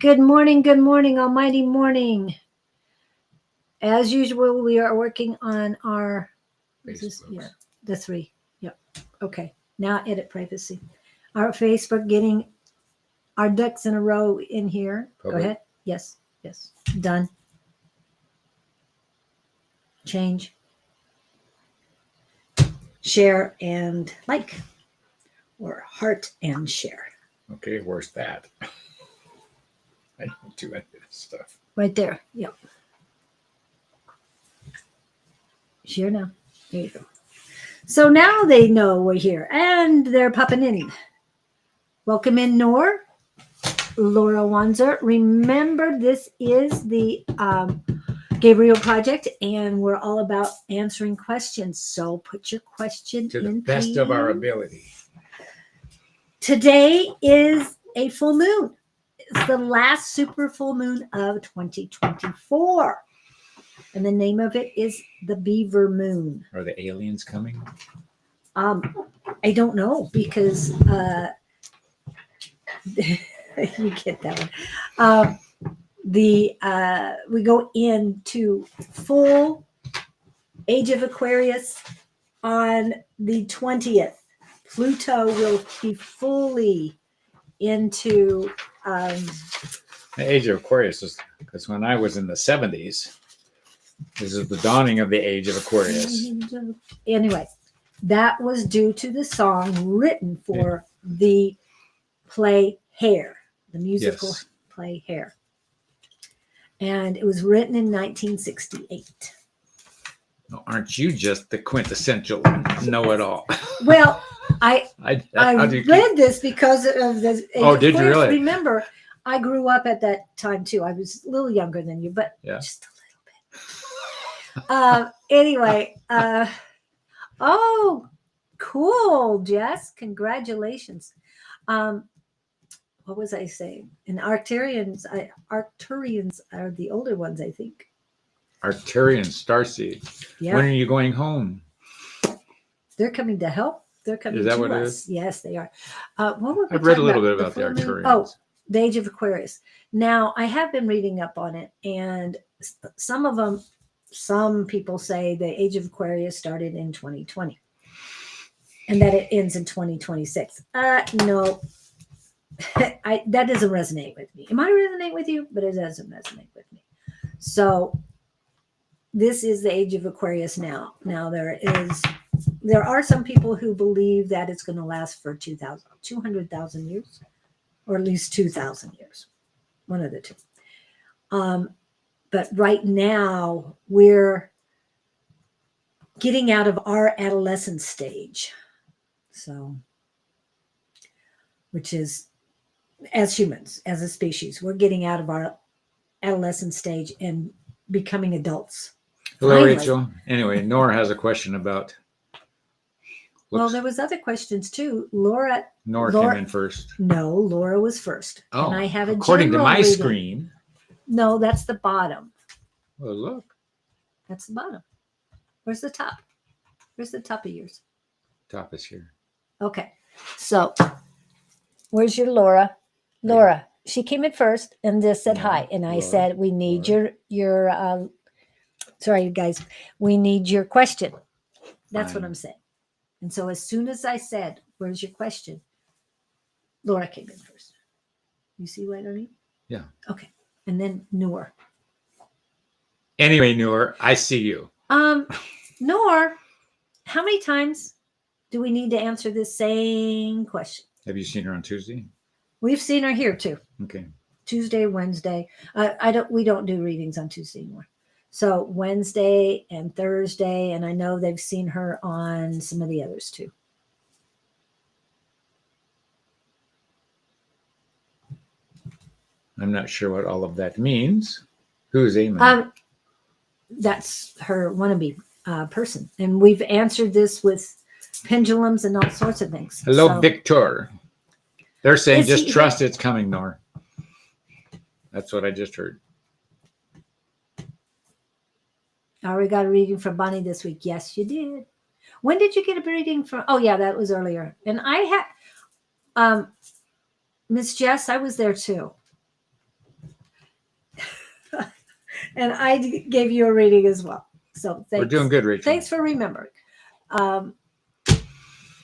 Good morning, almighty morning. As usual, we are working on our the three. Yep. Okay. Now edit privacy. Our Facebook, getting our ducks in a row in here. Public. Go ahead. Yes. Yes. Done. Change. Share and like. Or heart and share. Okay, where's that? I don't do any of this stuff. Right there. Yep. Share now. There you go. So now they know we're here and they're popping in. Welcome in, Nor. Laura Wanzer. Remember, this is the Gabriel Project, and we're all about answering questions. So put your question To the in. best of our ability. Today is a full moon. It's the last super full moon of 2024. And the name of it is the Beaver moon. Are the aliens coming? I don't know, because you get that one. We go into full age of Aquarius on the 20th. Pluto will be fully into The age of Aquarius is because when I was in the 70s, this is the dawning of the age of Aquarius. Anyway, that was due to the song written for the play Hair, the musical play Hair. And it was written in 1968. Well, aren't you just the quintessential know-it-all? Well, I read read this because of the age of did you Aquarius. really? Remember, I grew up at that time too. I was a little younger than you, but just a little bit. Anyway, oh, cool, Jess. Congratulations. What was I saying? And Arcturians are the older ones, I think. Arcturian starseed. Yeah. When are you going home? They're coming to help. They're coming is that to what us. It is? Yes, they are. What were we I've read a talking little bit about the full moon? Arcturians. Oh, the age of Aquarius. Now, I have been reading up on it, and some people say the age of Aquarius started in 2020 and that it ends in 2026. No, that doesn't resonate with me. It might resonate with you, but it doesn't resonate with me. So this is the age of Aquarius now. Now there are some people who believe that it's going to last for 200,000 years, or at least 2,000 years, one of the two. But right now we're getting out of our adolescent stage. So, which is, as humans, as a species, we're getting out of our adolescent stage and becoming adults. Hello, Finally. Rachel. Anyway, Nora has a question about. Well, there was other questions too. Nora came in first. No, Laura was first. Oh, and I have a according to my reading. screen. No, that's the bottom. Well, look. That's the bottom. Where's the top? Where's the top of yours? Top is here. Okay. So, where's your Laura? Laura, she came in first and just said hi. And I said, we need your sorry, guys, we need your question. That's what I'm saying. And so as soon as I said, where's your question? Laura came in first. You see what I mean? Yeah. Okay. And then Noor. Anyway, Noor, I see you. Noor, how many times do we need to answer this same question? Have you seen her on Tuesday? We've seen her here too. Okay. Tuesday, Wednesday. We don't do readings on Tuesday anymore. So Wednesday and Thursday, and I know they've seen her on some of the others too. I'm not sure what all of that means. Who's Amy? That's her wannabe person, and we've answered this with pendulums and all sorts of things. Hello, Victor. They're saying just trust it's coming, Nor. That's what I just heard. I already got a reading from Bonnie this week. Yes, you did. When did you get a reading from? Oh, yeah, that was earlier. And I had Miss Jess, I was there too. And I gave you a reading as well. So thanks. We're doing good, Rachel. Thanks for remembering.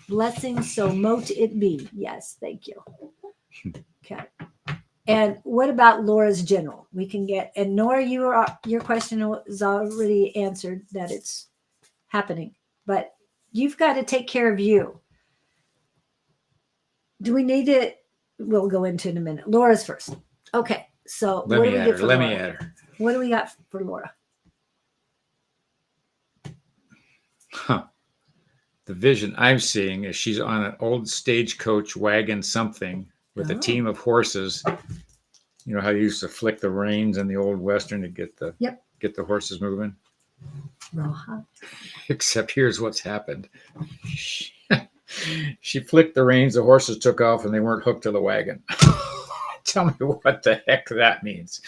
Blessings, so mote it be. Yes, thank you. Okay. And what about Laura's general? We can get, and Nora, your question is already answered that it's happening, but you've got to take care of you. Do we need to? We'll go into in a minute. Laura's first. Okay. So Let what do me we add get her. for Let Laura? me add her. What do we got for Laura? Huh. The vision I'm seeing is she's on an old stagecoach wagon something with a team of horses. You know how you used to flick the reins in the old Western to get the horses moving? Roja. Except here's what's happened. She flicked the reins, the horses took off, and they weren't hooked to the wagon. Tell me what the heck that means.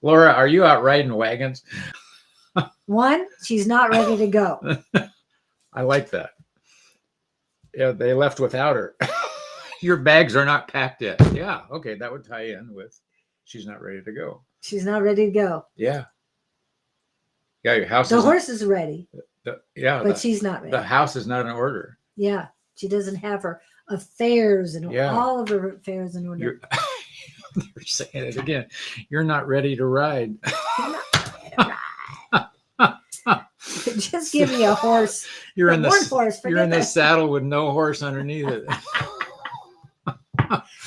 Laura, are you out riding wagons? One, she's not ready to go. I like that. Yeah, they left without her. Your bags are not packed yet. Yeah, okay, that would tie in with she's not ready to go. She's not ready to go. Yeah. Yeah, your house The horse is ready, but she's not ready. The house is not in order. Yeah, she doesn't have her affairs and Yeah. all of her affairs in order. You're saying it again. You're not ready to ride. Just give me a horse. You're in one horse. You're in the that. saddle with no horse underneath it.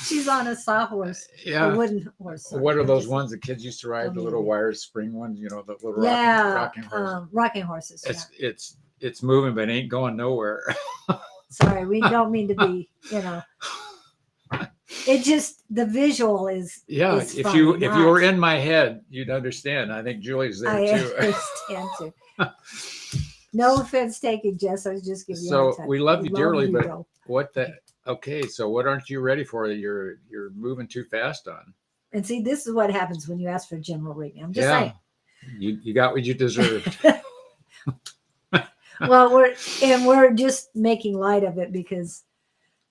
She's on a sawhorse. Yeah. A wooden horse. Sorry. What are those ones that kids used to ride? The little wire spring ones, you know, the little rocking horses. Rocking horses. It's moving, but it ain't going nowhere. Sorry, we don't mean to be, It just the visual is is if funny, you were in my head, you'd understand. I think Julie's there too. I understand too. No offense taken, Jess. I was just giving you a So hard time. we love you dearly, but though. what the? Okay, so what aren't you ready for? That you're moving too fast on. And see, this is what happens when you ask for general reading. I'm just saying. You got what you deserved. Well, we're just making light of it because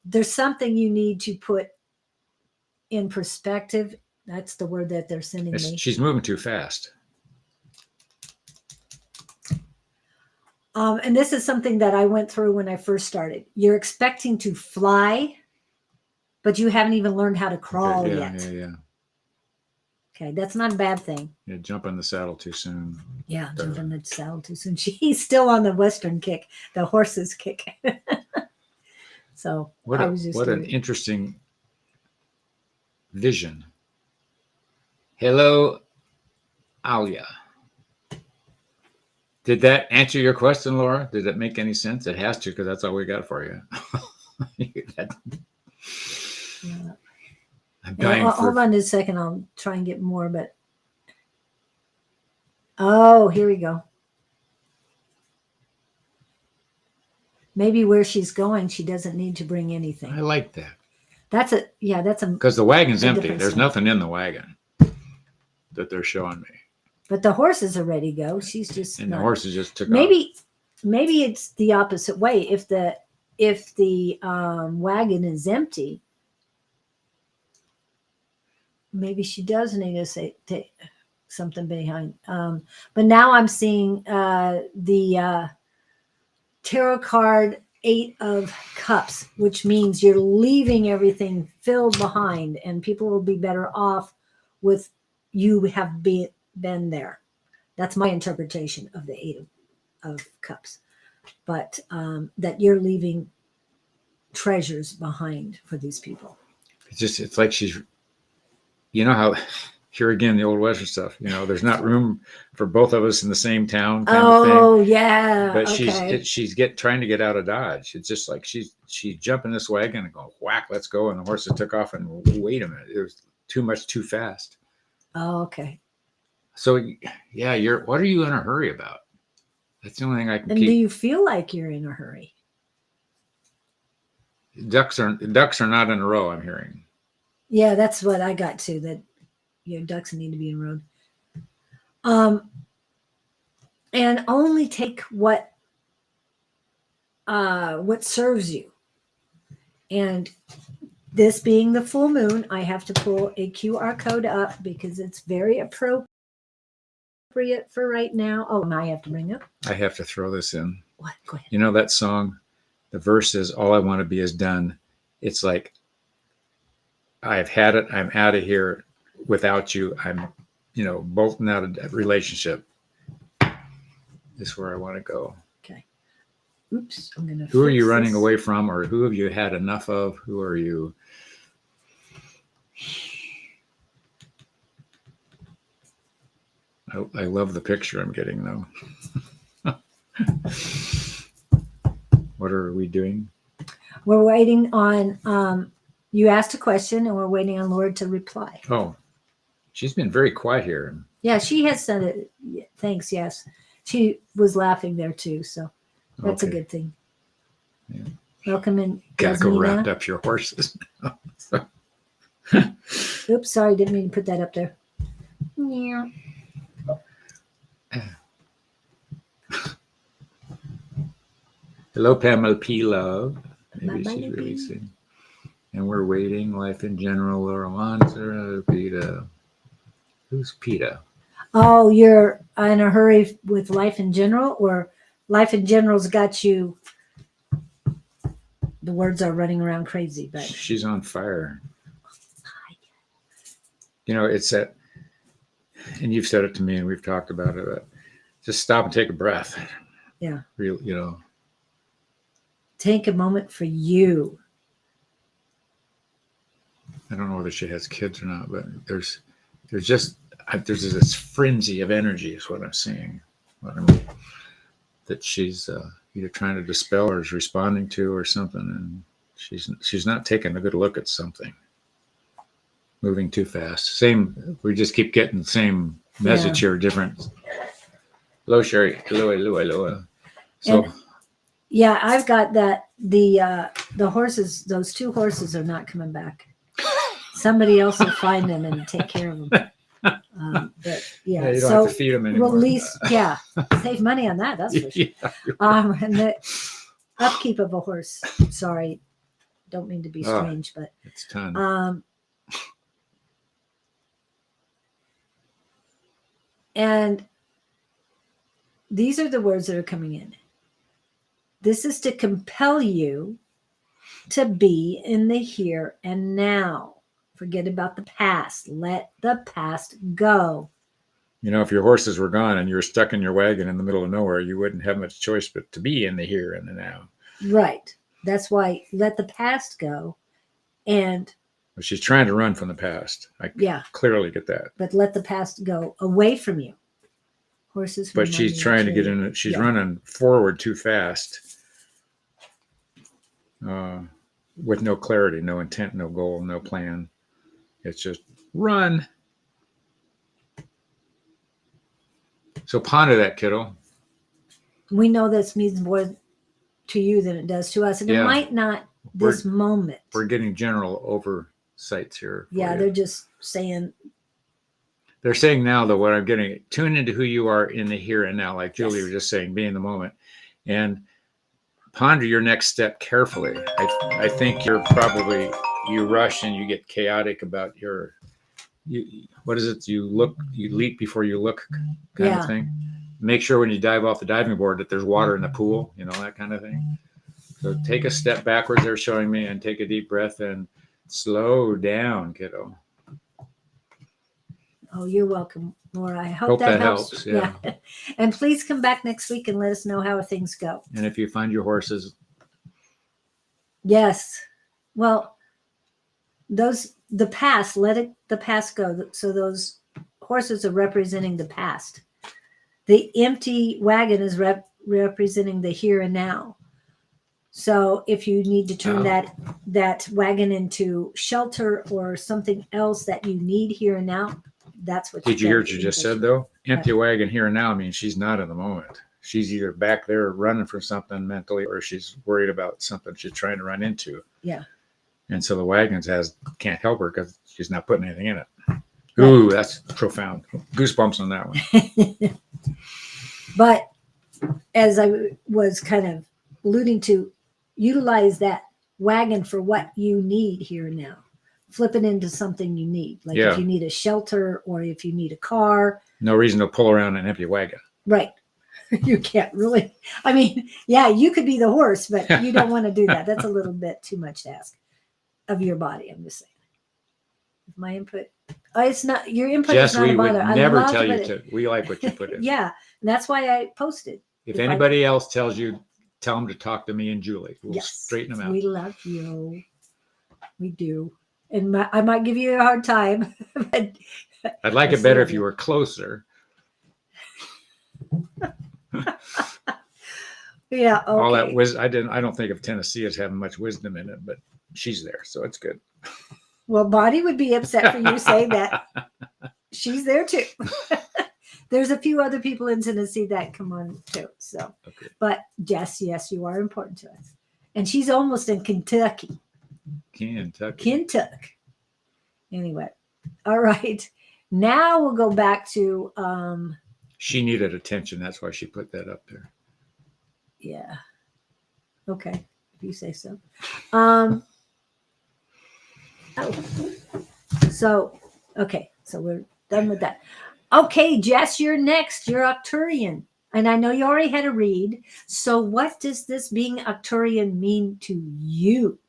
there's something you need to put in perspective. That's the word that they're sending me. She's moving too fast. And this is something that I went through when I first started. You're expecting to fly, but you haven't even learned how to crawl yet. Yeah. Okay, that's not a bad thing. Yeah, jump in the saddle too soon. Yeah, jump in the saddle too soon. She's still on the Western kick, the horse's kick. So what an interesting vision. Hello, Alia. Did that answer your question, Laura? Did it make any sense? It has to, because that's all we got for you. I'm dying hold on a second. I'll try and get more, but oh, here we go. Maybe where she's going, she doesn't need to bring anything. I like that. That's a because the wagon's empty. difference. There's nothing in the wagon that they're showing me. But the horses are ready to go. She's just the horses just took off. Maybe it's the opposite way. If the wagon is empty, maybe she does need to take something behind. But now I'm seeing the tarot card 8 of Cups, which means you're leaving everything filled behind, and people will be better off with you have been there. That's my interpretation of the 8 of Cups. But that you're leaving treasures behind for these people. It's like she's, you know how, here again, the old Western stuff, there's not room for both of us in the same town kind of thing. Oh, yeah. But okay. she's trying to get out of Dodge. It's just like she's jumping this wagon and going, whack, let's go. And the horses took off and wait a minute. It was too fast. Oh, okay. So, yeah, what are you in a hurry about? That's the only thing I can And keep. do you feel like you're in a hurry? Ducks are not in a row, I'm hearing. Yeah, that's what I got too, that your ducks need to be in a row. And only take what serves you. And this being the full moon, I have to pull a QR code up because it's very appropriate. appropriate for right now. Oh, and I have to bring up. I have to throw this in. What? Go ahead. You know that song? The verse is, all I want to be is done. It's like, I've had it. I'm out of here. Without you, I'm, bolting out of that relationship. This is where I want to go. Okay. Oops. I'm going to. Who are you running away from, or who have you had enough of? Who are you? I love the picture I'm getting, though. What are we doing? We're waiting on, you asked a question and we're waiting on Lord to reply. Oh, she's been very quiet here. Yeah, she has said it. Thanks. Yes. She was laughing there too. So that's a good thing. Yeah. Welcome in. Gotta go Yasmina. wrap up your horses. Oops. Sorry. Didn't mean to put that up there. Yeah. Hello, Pamela P. Love. Maybe Bye-bye, she's Pam. releasing. And we're waiting. Life in general. Laura Monster, PETA. Who's PETA? Oh, you're in a hurry with life in general, or life in general's got you. The words are running around crazy, but She's on fire. It's that, and you've said it to me, and we've talked about it. But just stop and take a breath. Yeah. Real, take a moment for you. I don't know whether she has kids or not, but there's this frenzy of energy is what I'm seeing. That she's either trying to dispel or is responding to or something, and she's not taking a good look at something. Moving too fast. We just keep getting the same message here, different. Hello, Sherry. Hello. So. And, yeah, I've got that. The horses, those 2 horses are not coming back. Somebody else will find them and take care of them. But yeah, you don't have to feed them anymore. Release, save money on that. That's for sure. And the upkeep of a horse. Sorry, don't mean to be strange, but it's ton. And these are the words that are coming in. This is to compel you to be in the here and now. Forget about the past. Let the past go. If your horses were gone and you were stuck in your wagon in the middle of nowhere, you wouldn't have much choice but to be in the here and the now. Right. That's why let the past go. And she's trying to run from the past. I clearly get that. But let the past go away from you. Horses. But she's trying to get in it. She's running forward too fast. With no clarity, no intent, no goal, no plan. It's just run. So ponder that, kiddo. We know this means more to you than it does to us. And it might not this moment. We're getting general oversights here. Yeah, they're just saying. They're saying now, though, what I'm getting, tune into who you are in the here and now, like Julie was just saying, be in the moment. And ponder your next step carefully. I think you rush and you get chaotic about what is it? You leap before you look kind of thing. Make sure when you dive off the diving board that there's water in the pool, that kind of thing. So take a step backwards, they're showing me, and take a deep breath and slow down, kiddo. Oh, you're welcome, Laura. I hope that helps. Yeah. And please come back next week and let us know how things go. And if you find your horses. Yes. Well, the past, the past go. So those horses are representing the past. The empty wagon is representing the here and now. So if you need to turn that wagon into shelter or something else that you need here and now, that's what. Did you hear what you just said, though? Empty wagon here and now means she's not in the moment. She's either back there running from something mentally, or she's worried about something she's trying to run into. Yeah. And so the wagons can't help her because she's not putting anything in it. Ooh, that's profound. Goosebumps on that one. But as I was kind of alluding to, utilize that wagon for what you need here and now. flip it into something you need. Like Yeah. if you need a shelter or if you need a car. No reason to pull around an empty wagon. Right. You can't really. I mean, yeah, you could be the horse, but you don't want to do that. That's a little bit too much to ask of your body. I'm just saying. My input. It's not your input. Jess, is not we a would bother. never I love tell you it. to. We like what you put in. Yeah, and that's why I posted. If anybody else tells you, tell them to talk to me and Julie. We'll Yes, straighten them out. We love you. We do. And I might give you a hard time. But I'd like it better if you were closer. Yeah. Okay. All that wisdom. I don't think of Tennessee as having much wisdom in it, but she's there, so it's good. Well, Bonnie would be upset for you saying that. She's there too. There's a few other people in Tennessee that come on too. So, Okay. But Jess, yes, you are important to us. And she's almost in Kentucky. Kentucky. Anyway, all right. Now we'll go back to. She needed attention. That's why she put that up there. Yeah. Okay, if you say so. Oh. So, okay, so we're done with that. Okay, Jess, you're next. You're Arcturian. And I know you already had a read. So what does this being Arcturian mean to you?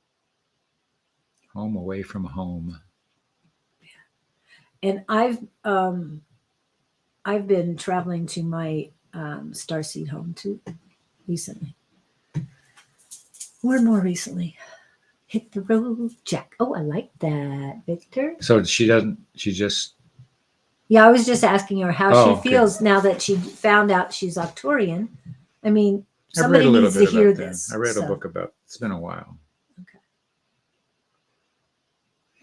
Home away from home. And I've been traveling to my starseed home too recently. More and more recently. Hit the road, Jack. Oh, I like that, Victor. So she just. Yeah, I was just asking her how she Okay. feels now that she found out she's Arcturian. I mean, I've somebody read a little needs bit to hear about this. that. I read a book about. It's been a while. Okay.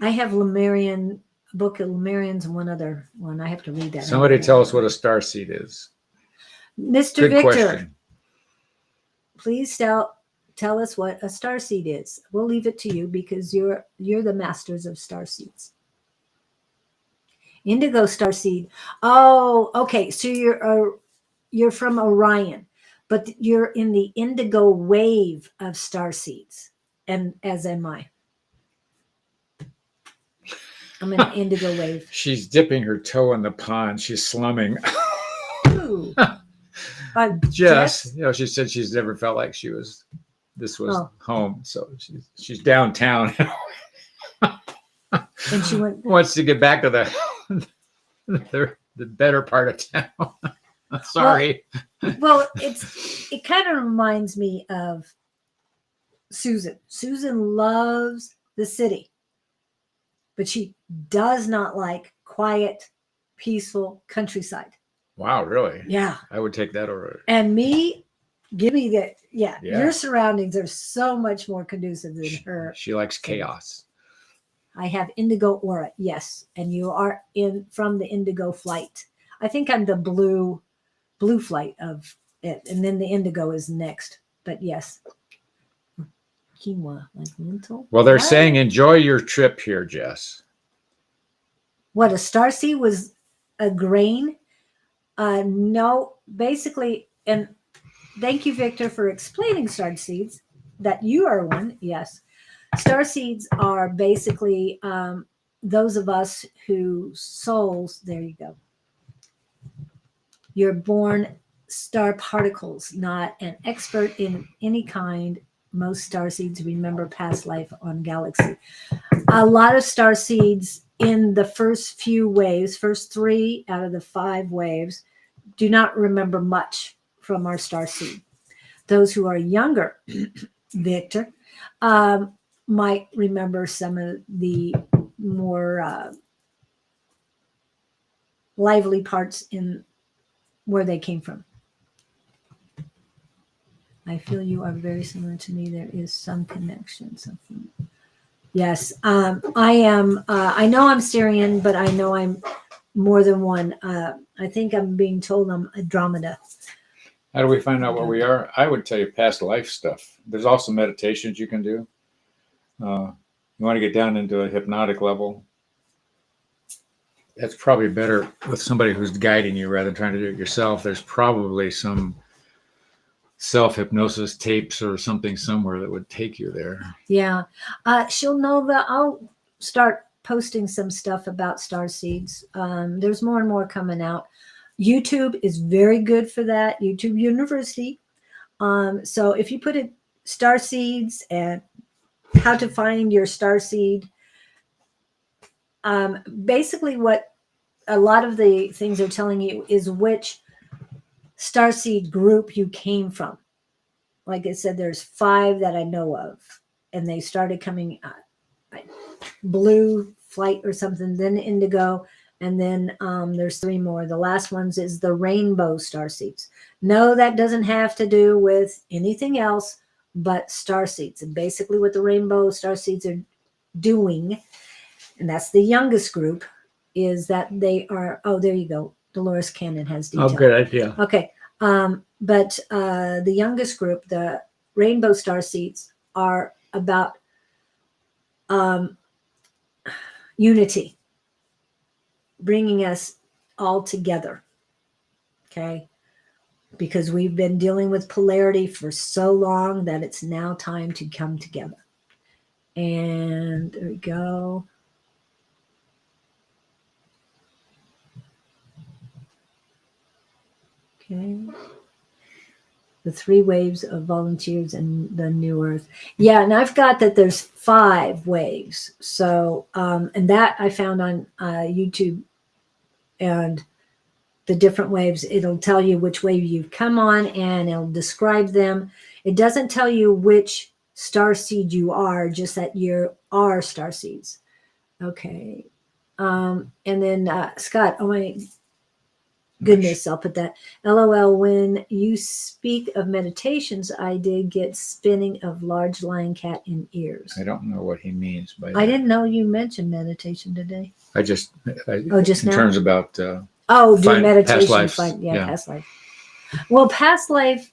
I have Lemurian, a book of Lemurians, and one other one. I have to read that. Somebody tell us what a starseed is. Mr. Good Victor, question. please tell us what a starseed is. We'll leave it to you because you're the masters of starseeds. Indigo starseed. Oh, okay. So you're from Orion, but you're in the indigo wave of starseeds, and as am I. I'm in an indigo wave. She's dipping her toe in the pond. She's slumming. Ooh. Jess, she said she's never felt like this was home. So she's downtown. And she wants to get back to the better part of town. Sorry. Well, it kind of reminds me of Susan. Susan loves the city, but she does not like quiet, peaceful countryside. Wow, really? Yeah. I would take that over. And me, give me that. Yeah. Your surroundings are so much more conducive than her. She likes chaos. I have indigo aura, yes, and you are from the indigo flight. I think I'm the blue flight of it, and then the indigo is next. But yes, quinoa, like lentil. Well, they're saying enjoy your trip here, Jess. What, a starseed was a grain? No, basically, and thank you, Victor, for explaining starseeds. That you are one, yes. Starseeds are basically those of us whose souls, there you go. You're born star particles, not an expert in any kind. Most starseeds remember past life on galaxy. A lot of starseeds in the first few waves, first 3 out of the 5 waves, do not remember much from our starseed. Those who are younger, Victor, might remember some of the more lively parts in where they came from. I feel you are very similar to me. There is some connection. Something. Yes, I am. I know I'm Syrian, but I know I'm more than one. I think I'm being told I'm Andromeda. How do we find out what we are? I would tell you past life stuff. There's also meditations you can do. You want to get down into a hypnotic level. That's probably better with somebody who's guiding you rather than trying to do it yourself. There's probably some self-hypnosis tapes or something somewhere that would take you there. Yeah. She'll know that I'll start posting some stuff about star seeds. There's more and more coming out. YouTube is very good for that. YouTube University. So if you put it star seeds and how to find your star seed, basically what a lot of the things are telling you is which starseed group you came from. Like I said, there's 5 that I know of, and they started coming blue flight or something, then indigo, and then there's 3 more. The last ones is the rainbow starseeds. No, that doesn't have to do with anything else but starseeds. And basically what the rainbow starseeds are doing, and that's the youngest group, is that they are, oh, there you go. Dolores Cannon has detail. Oh, good idea. Okay. But the youngest group, the rainbow star seeds, are about unity, bringing us all together. Okay. Because we've been dealing with polarity for so long that it's now time to come together. And there we go. Okay. The 3 waves of volunteers and the new earth. Yeah, and I've got that there's 5 waves. So, and that I found on YouTube, and the different waves, it'll tell you which wave you've come on and it'll describe them. It doesn't tell you which star seed you are, just that you are star seeds. Okay. And then Scott, oh my goodness, I'll put that. LOL, when you speak of meditations, I did get spinning of large lion cat in ears. I don't know what he means by that. I didn't know you mentioned meditation today. Just in now? Terms about do past meditation. lives. Past life. Well, past life.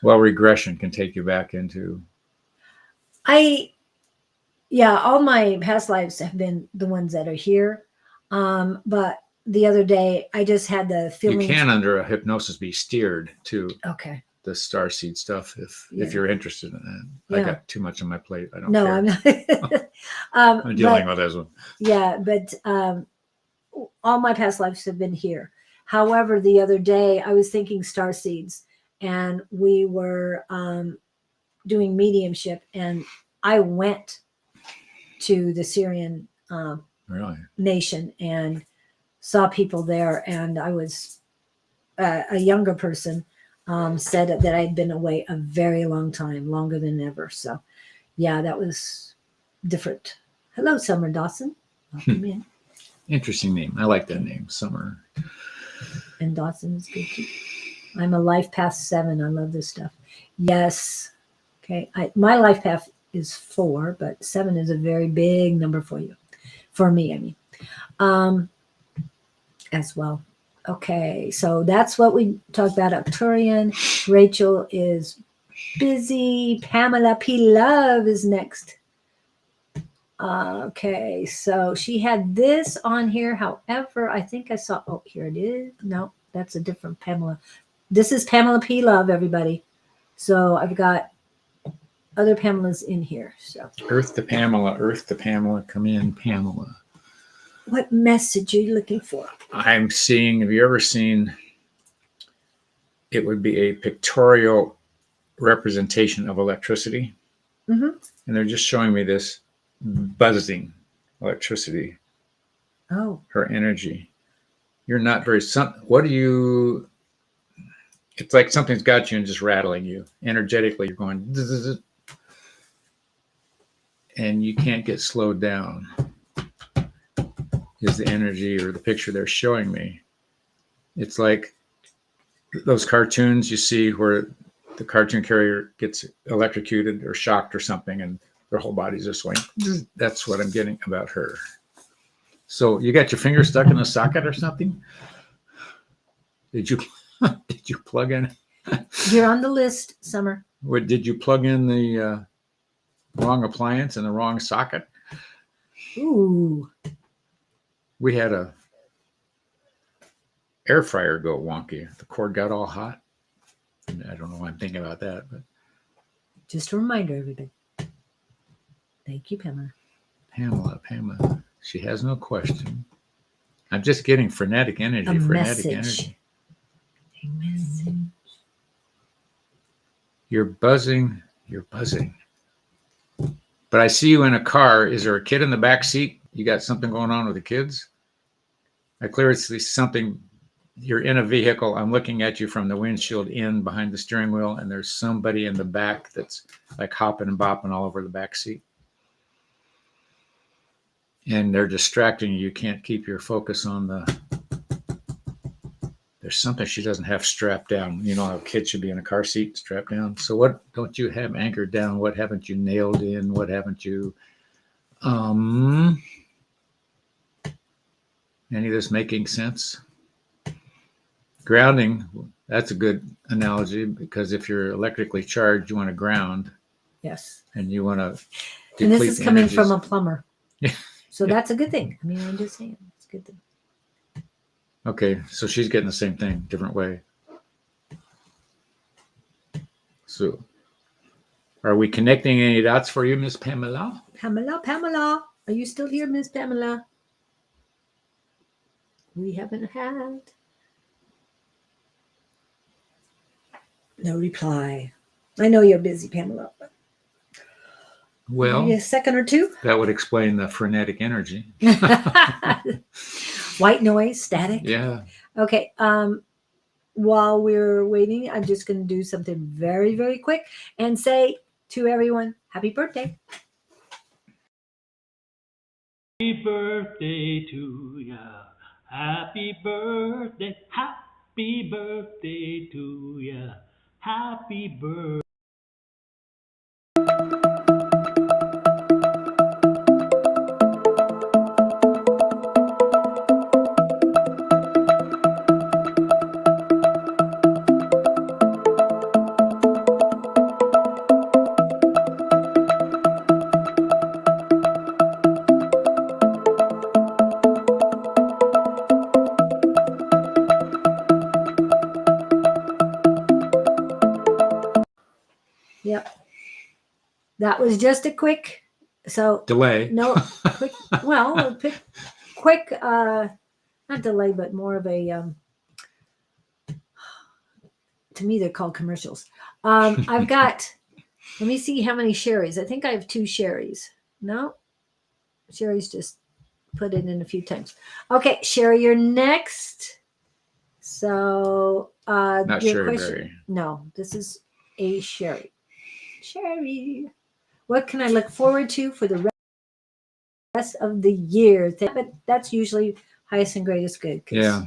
Well, regression can take you back into. All my past lives have been the ones that are here. But the other day, I just had the feeling. You can, under a hypnosis, be steered to the starseed stuff if you're interested in that. Yeah. I got too much on my plate. I don't care. I'm not. I'm dealing with this one. Yeah, but all my past lives have been here. However, the other day, I was thinking starseeds, and we were doing mediumship, and I went to the Syrian nation and saw people there, and I was a younger person said that I'd been away a very long time, longer than ever. So yeah, that was different. Hello, Summer Dawson. Welcome in. Interesting name. I like that name, Summer. And Dawson is good too. I'm a life path 7. I love this stuff. Yes. Okay. My life path is 4, but 7 is a very big number for you. For me, I mean. As well. Okay, so that's what we talked about. Arcturian. Rachel is busy. Pamela P. Love is next. Okay, so she had this on here. However, I think I saw, oh, here it is. No, that's a different Pamela. This is Pamela P. Love, everybody. So I've got other Pamelas in here. So Earth to Pamela, come in, Pamela. What message are you looking for? I'm seeing, have you ever seen, it would be a pictorial representation of electricity. Mm-hmm. And they're just showing me this buzzing electricity. Oh. Her energy. You're not very, what do you, it's like something's got you and just rattling you. Energetically, you're going, and you can't get slowed down. Is the energy or the picture they're showing me. It's like those cartoons you see where the cartoon character gets electrocuted or shocked or something and their whole body's just going. That's what I'm getting about her. So you got your finger stuck in a socket or something? Did you plug in? You're on the list, Summer. What, did you plug in the wrong appliance in the wrong socket? Ooh. We had a air fryer go wonky. The cord got all hot. And I don't know why I'm thinking about that, but just a reminder, everybody. Thank you, Pamela. Pamela. She has no question. I'm just getting frenetic energy. A frenetic message. energy. You're buzzing. But I see you in a car. Is there a kid in the back seat? You got something going on with the kids? I clearly see something. You're in a vehicle. I'm looking at you from the windshield in behind the steering wheel, and there's somebody in the back that's like hopping and bopping all over the back seat. And they're distracting you. You can't keep your focus on there's something she doesn't have strapped down. You know how a kid should be in a car seat strapped down. So what don't you have anchored down? What haven't you nailed in? What haven't you any of this making sense? Grounding, that's a good analogy, because if you're electrically charged, you want to ground. Yes. And you want to And this is coming from a plumber. Yeah. So that's a good thing. I mean, I'm just saying, it's a good thing. Okay, so she's getting the same thing, different way. So are we connecting any dots for you, Miss Pamela? Pamela. Are you still here, Miss Pamela? We haven't had no reply. I know you're busy, Pamela. But Well, maybe a second or two. That would explain the frenetic energy. White noise, static. Yeah. Okay. While we're waiting, I'm just going to do something very, very quick and say to everyone, happy birthday. Happy birthday to ya. Happy birthday. Happy birthday to ya. Happy birthday. Yep. That was just a quick, Delay. No, quick, well, quick, not delay, but more of a, to me, they're called commercials. I've got, let me see how many Sherry's. I think I have 2 Sherry's. No, Sherry's just put it in a few times. Okay, Sherry, you're next. So, Not your Sherry question. Berry. No, this is a Sherry. Sherry, what can I look forward to for the rest of the year? But that's usually highest and greatest good. 'Cause Yeah.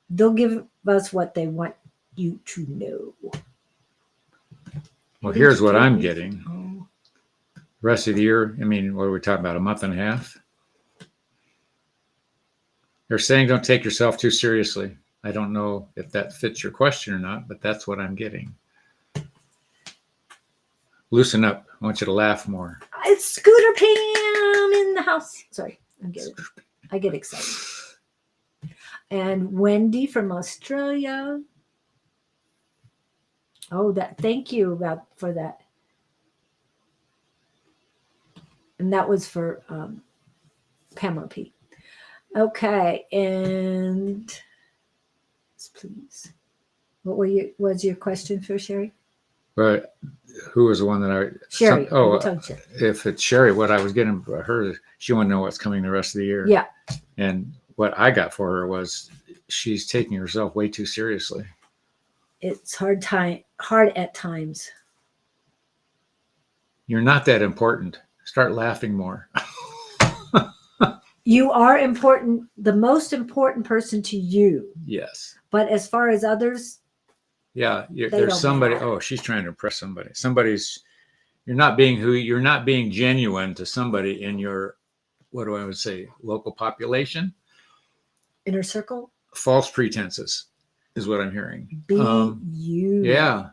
they'll give us what they want you to know. Well, here's what I'm getting. Oh, Rest of the year, I mean, what are we talking about? A month and a half? They're saying don't take yourself too seriously. I don't know if that fits your question or not, but that's what I'm getting. Loosen up. I want you to laugh more. it's Scooter Pam in the house. Sorry, I get excited. And Wendy from Australia. Oh, thank you for that. And that was for Pamela P. Okay, and please, what was your question for Sherry? But who was the one that Sherry. Sherry. If it's Sherry, what I was getting for her, she wanted to know what's coming the rest of the year. Yeah. And what I got for her was she's taking herself way too seriously. It's hard at times. You're not that important. Start laughing more. You are important, the most important person to you. Yes. But as far as others, yeah, don't there's somebody. matter. Oh, she's trying to impress somebody. You're not being genuine to somebody in your, what do I would say, local population. inner circle, False pretenses is what I'm hearing. be you. Yeah.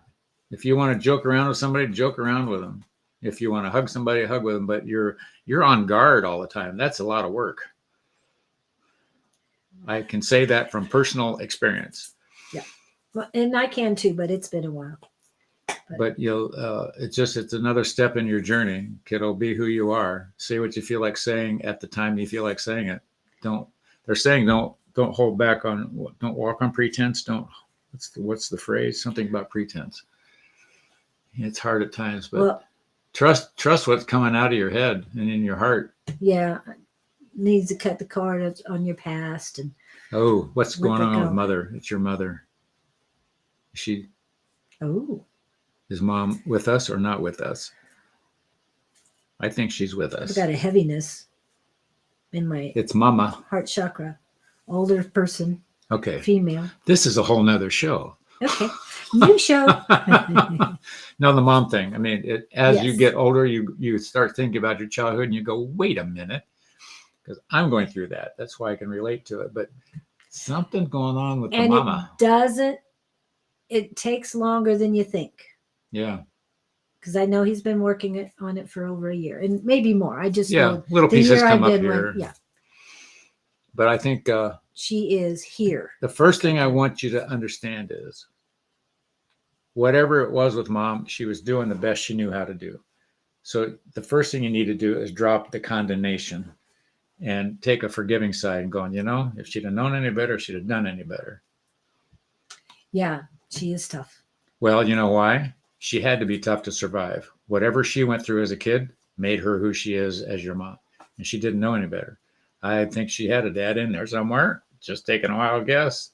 If you want to joke around with somebody, joke around with them. If you want to hug somebody, hug with them. But you're on guard all the time. That's a lot of work. I can say that from personal experience. Yeah. Well, and I can too, but it's been a while. But you'll, it's another step in your journey, kiddo. Be who you are. Say what you feel like saying at the time you feel like saying it. They're saying don't hold back on, don't walk on pretense. What's the phrase? Something about pretense. It's hard at times, but Well, trust what's coming out of your head and in your heart. yeah, needs to cut the cord on your past and Oh, what's let going it on with go. mother? It's your mother. Oh, Is mom with us or not with us? I think she's with I've us. got a heaviness in my It's mama. heart chakra. Older person, Okay. female. This is a whole nother show. Okay, new show. No, the mom thing. I mean, as you Yes. get older, you start thinking about your childhood and you go, wait a minute, because I'm going through that. That's why I can relate to it. But something going on with And the mama. it takes longer than you think. Yeah. Because I know he's been working on it for over a year and maybe more. I just Yeah. know Little the pieces year come I've up been here. yeah, But I think she is here. the first thing I want you to understand is whatever it was with mom, she was doing the best she knew how to do. So the first thing you need to do is drop the condemnation and take a forgiving side and going, if she'd have known any better, she'd have done any better. Yeah, she is tough. Well, you know why? She had to be tough to survive. Whatever she went through as a kid made her who she is as your mom. And she didn't know any better. I think she had a dad in there somewhere, just taking a wild guess.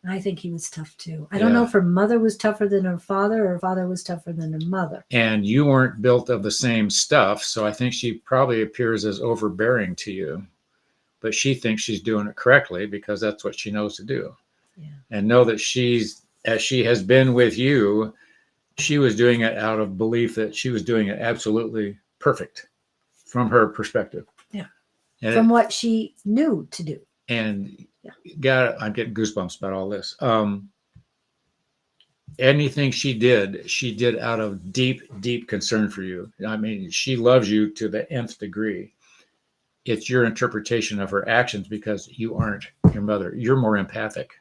I think he was tough too. I don't know if her mother was tougher than her father or her father was tougher than her mother. And you weren't built of the same stuff. So I think she probably appears as overbearing to you. But she thinks she's doing it correctly because that's what she knows to do. Yeah. And know that as she has been with you, she was doing it out of belief that she was doing it absolutely perfect from her perspective. Yeah. And from what she knew to do. And I'm getting goosebumps about all this. Anything she did out of deep, deep concern for you. I mean, she loves you to the nth degree. It's your interpretation of her actions because you aren't your mother. You're more empathic.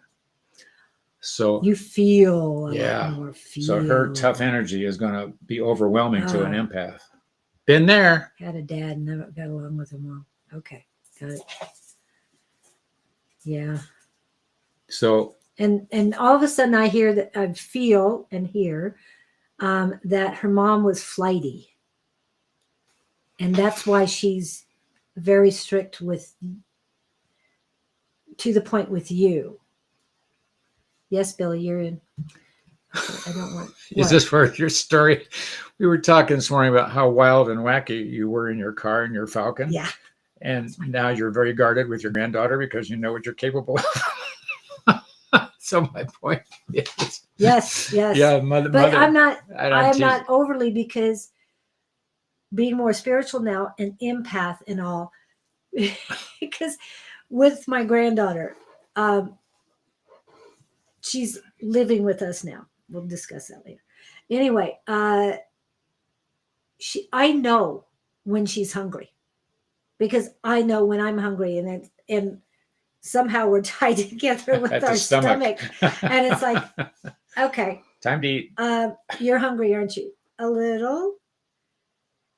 So you feel a lot more feel. So her tough energy is going to be overwhelming to an empath. Been there. Had a dad and never got along with her mom. Okay, got it. Yeah. So and all of a sudden I hear that I feel and hear that her mom was flighty, and that's why she's very strict to the point with you. Yes, Billy, you're in. Okay, I don't want. Is this for your story? We were talking this morning about how wild and wacky you were in your car and your Falcon. Yeah. And now you're very guarded with your granddaughter because you know what you're capable of. So my point is. Yes. Yeah, mother. I'm not overly, because being more spiritual now and empath and all, because with my granddaughter, she's living with us now. We'll discuss that later. Anyway, I know when she's hungry, because I know when I'm hungry, and somehow we're tied together with our stomach. And it's like, okay, time to eat. You're hungry, aren't you? A little.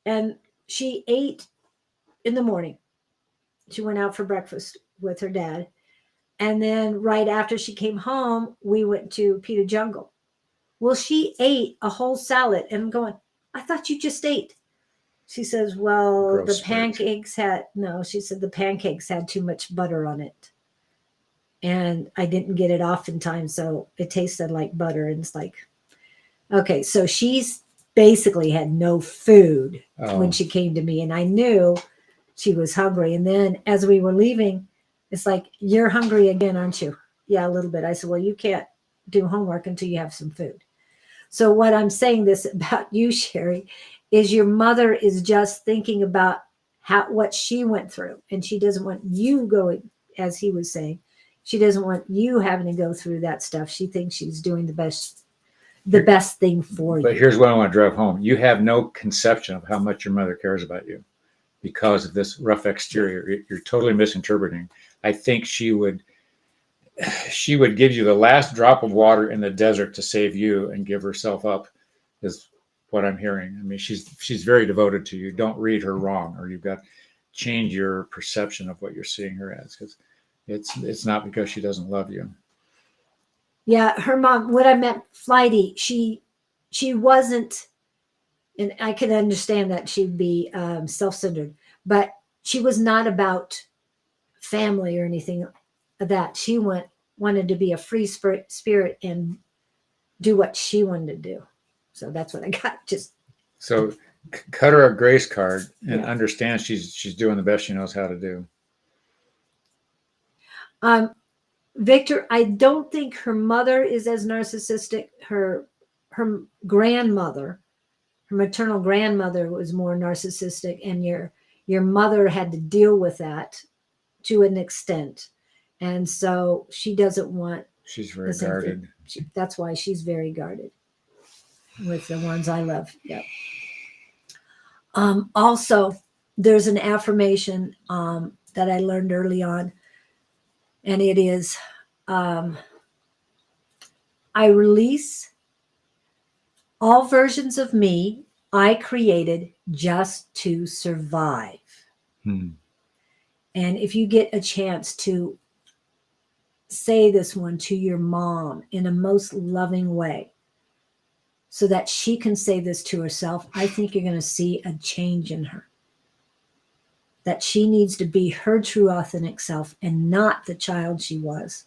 And she ate in the morning. She went out for breakfast with her dad. And then right after she came home, we went to Pita Jungle. Well, she ate a whole salad, and I'm going, I thought you just ate. She says, well, Gross the pancakes she said the pancakes had too much butter on it. And I didn't get it off in time, so it tasted like butter. And it's like, okay, so she's basically had no food when she came to me, and I knew she was hungry. And then as we were leaving, it's like, you're hungry again, aren't you? Yeah, a little bit. I said, well, you can't do homework until you have some food. So what I'm saying this about you, Sherry, is your mother is just thinking about what she went through, and she doesn't want you going, as he was saying, she doesn't want you having to go through that stuff. She thinks she's doing the best thing for you. But here's what I want to drive home. You have no conception of how much your mother cares about you because of this rough exterior. You're totally misinterpreting. I think she would give you the last drop of water in the desert to save you and give herself up is what I'm hearing. I mean, she's very devoted to you. Don't read her wrong, or you've got to change your perception of what you're seeing her as, because it's not because she doesn't love you. Yeah, her mom, what I meant, flighty, she wasn't, and I can understand that she'd be self-centered, but she was not about family or anything of that. She wanted to be a free spirit and do what she wanted to do. So that's what I got. Just So cut her a grace card and Yeah. understand she's doing the best she knows how to do. Victor, I don't think her mother is as narcissistic. Her grandmother, her maternal grandmother, was more narcissistic, and your mother had to deal with that to an extent, and so she doesn't want She's very the same guarded. thing. That's why she's very guarded with the ones I love. Yep. Also, there's an affirmation that I learned early on, and it is, I release all versions of me I created just to survive. Hmm. And if you get a chance to say this one to your mom in a most loving way, so that she can say this to herself, I think you're going to see a change in her. That she needs to be her true authentic self and not the child she was,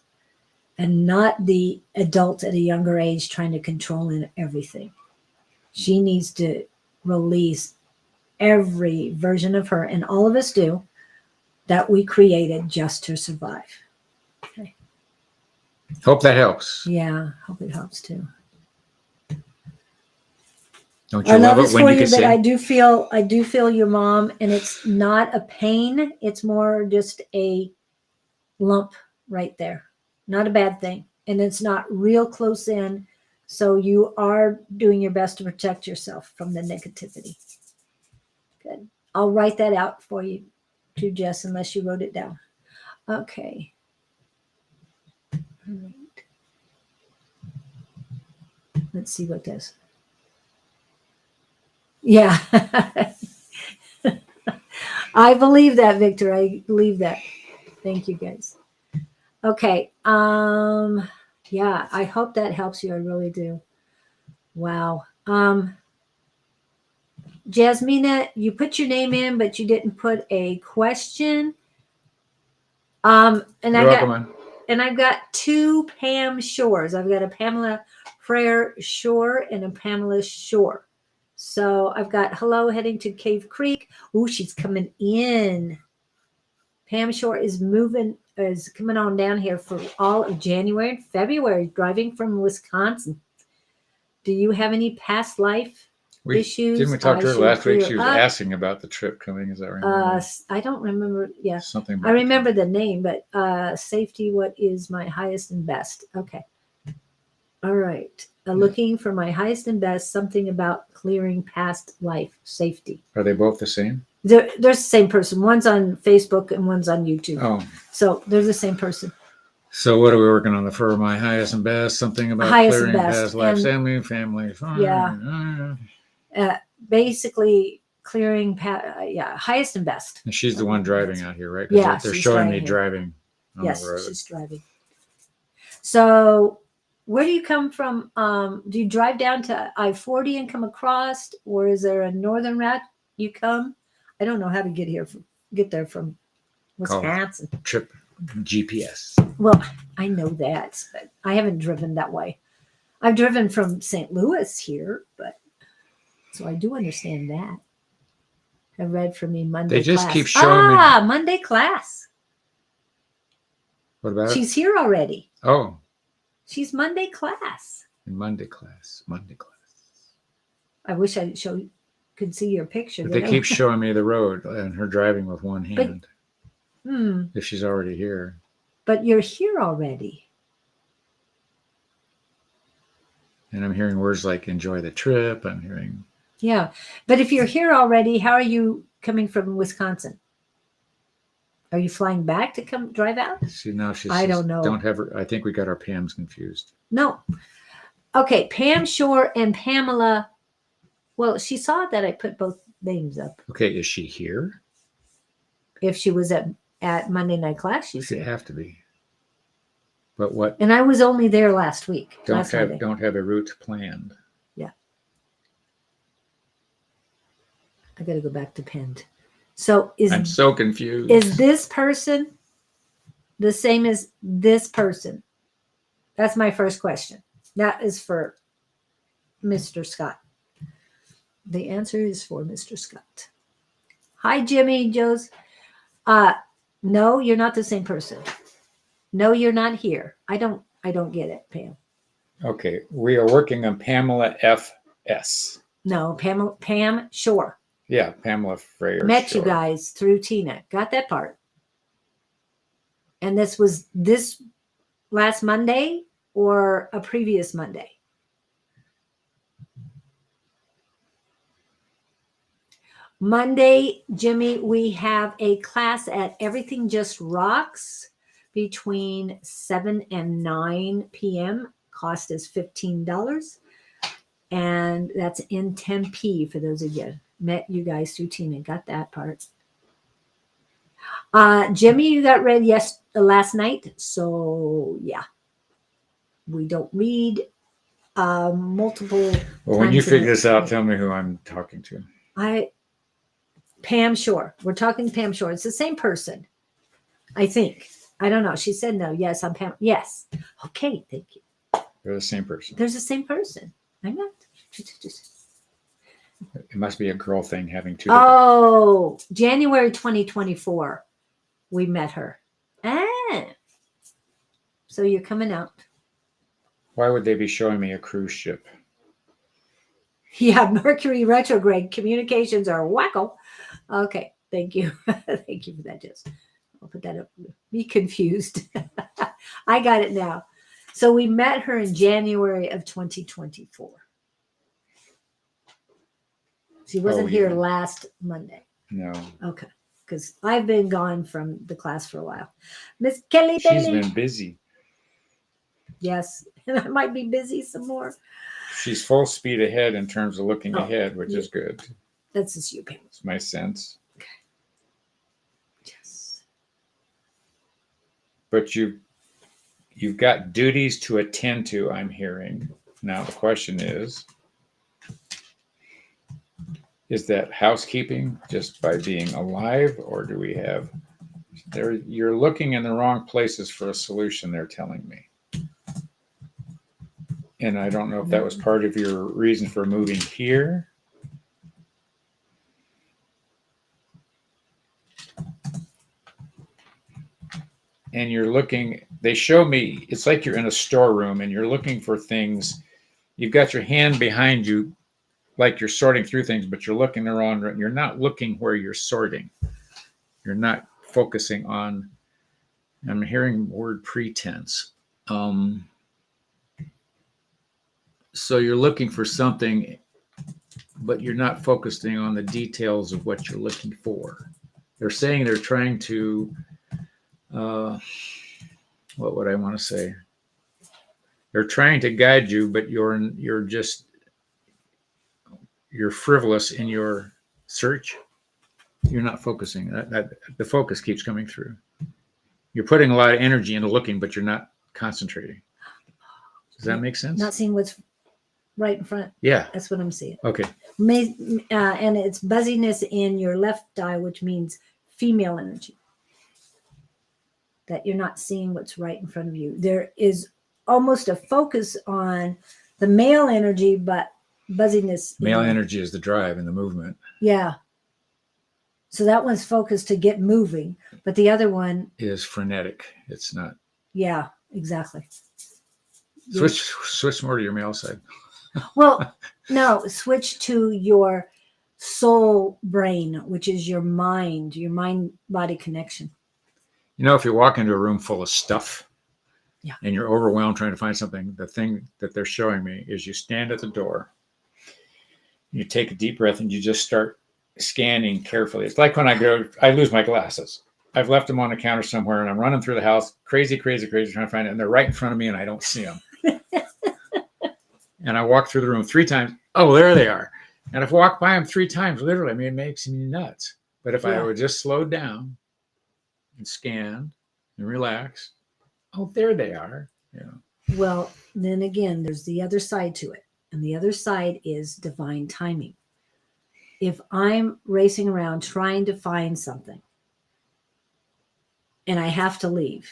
and not the adult at a younger age trying to control everything. She needs to release every version of her, and all of us do, that we created just to survive. Okay. Hope that helps. Yeah, hope it helps too. Don't you Our love love it is when for you you, can but say, I do feel your mom, and it's not a pain. It's more just a lump right there. Not a bad thing. And it's not real close in. So you are doing your best to protect yourself from the negativity. Good. I'll write that out for you too, Jess, unless you wrote it down. Okay. All right. Let's see what this. Yeah. I believe that, Victor. I believe that. Thank you, guys. Okay. Yeah, I hope that helps you. I really do. Wow. Jasmina, you put your name in, but you didn't put a question. And you're welcome, man. I've got two Pam Shores. I've got a Pamela Frere Shore and a Pamela Shore. So I've got hello heading to Cave Creek. Oh, she's coming in. Pam Shore is coming on down here for all of January and February, driving from Wisconsin. Do you have any past life issues? Didn't we talk to her I should last week? clear She was up? asking about the trip coming. Is that right? I don't remember. Yeah, Something. I remember the name, but safety. What is my highest and best? Okay. All right. Looking for my highest and best. Something about clearing past life safety. Are they both the same? They're the same person. One's on Facebook and one's on YouTube. Oh, So they're the same person. so what are we working on? For my highest and best, something about Highest and clearing best, past life, and- family. Yeah. Basically clearing highest and best. And she's the one driving out here, right? 'Cause Yeah, they're she's showing me driving driving on Yes, the road. she's driving. So where do you come from? Do you drive down to I-40 and come across, or is there a northern route you come? I don't know how to get there from Wisconsin. Trip GPS. Well, I know that, but I haven't driven that way. I've driven from St. Louis here, but so I do understand that. I read from me Monday. They just class. keep showing me. Monday class. What about it? She's here already. Oh, She's Monday class. in Monday class. I wish I could see your picture. But they keep showing me the road and her driving with one hand. If she's already here. But you're here already. And I'm hearing words like enjoy the trip. I'm hearing. Yeah. But if you're here already, how are you coming from Wisconsin? Are you flying back to come drive out? See, now she's. I don't know. Don't have her. I think we got our Pams confused. No. Okay. Pam Shore and Pamela Well, she saw that I put both names up. Okay, is she here? If she was at Monday night class, she's She'd here. have to be. But what? And I was only there last week. Last Monday. Don't have a route planned. Yeah. I got to go back to pinned. So I'm so confused. is this person the same as this person? That's my first question. That is for Mr. Scott. The answer is for Mr. Scott. Hi, Jimmy, Joe's. No, you're not the same person. No, you're not here. I don't get it, Pam. Okay, we are working on Pamela F.S. No, Pam Shore. Yeah, Pamela Freyer. Met you Shore. guys through Tina. Got that part. And this was this last Monday or a previous Monday? Monday, Jimmy, we have a class at Everything Just Rocks between 7 and 9 p.m. Cost is $15. And that's in Tempe for those of you. Met you guys through Tina. Got that part. Jimmy, you got read last night. So, yeah. We don't read multiple. Well, when you times in figure a- this out, tell me who I'm talking to. Pam Shore. We're talking to Pam Shore. It's the same person, I think. I don't know. She said no. Yes, I'm Pam. Yes. Okay, thank you. They're the same person. There's the same person. I'm not. It must be a girl thing having two. Oh, January 2024, we met her. So you're coming out. Why would they be showing me a cruise ship? Yeah, Mercury retrograde. Communications are wacko. Okay, thank you. Thank you for that, Jess. I'll put that up. Be confused. I got it now. So we met her in January of 2024. She wasn't here yeah. last Monday. No. Okay, because I've been gone from the class for a while. Miss Kelly She's Bailey. been busy. Yes, and I might be busy some more. She's full speed ahead in terms of looking Oh, ahead, which yeah. is good. That's just you, Pam. It's my sense. Yes. But you've got duties to attend to, I'm hearing. Now the question is that housekeeping just by being alive, or do we have you're looking in the wrong places for a solution, they're telling me. And I don't know if that was part of your reason for moving here. And you're looking, they show me, it's like you're in a storeroom and you're looking for things. You've got your hand behind you, like you're sorting through things, but you're looking the wrong, you're not looking where you're sorting. You're not focusing on, I'm hearing word pretense. So you're looking for something, but you're not focusing on the details of what you're looking for. They're saying they're trying to, what would I want to say? They're trying to guide you, but you're frivolous in your search. You're not focusing. That the focus keeps coming through. You're putting a lot of energy into looking, but you're not concentrating. Does that make sense? Not seeing what's right in front. Yeah. That's what I'm seeing. Okay. And it's buzziness in your left eye, which means female energy. That you're not seeing what's right in front of you. There is almost a focus on the male energy, but buzziness. Male energy is the drive and the movement. Yeah. So that one's focused to get moving, but the other one is frenetic. It's not. Yeah, exactly. Switch more to your male side. Well, no, switch to your soul brain, which is your mind body connection. You know, if you walk into a room full of stuff, yeah, and you're overwhelmed trying to find something, the thing that they're showing me is you stand at the door, you take a deep breath, and you just start scanning carefully. It's like when I lose my glasses. I've left them on the counter somewhere, and I'm running through the house, crazy, trying to find it, and they're right in front of me, and I don't see them. And I walk through the room 3 times. Oh, there they are. And I've walked by them 3 times, literally. I mean, it makes me nuts. But if I Yeah. would just slow down and scan and relax, oh, there they are. You know. Well, then again, there's the other side to it. And the other side is divine timing. If I'm racing around trying to find something and I have to leave,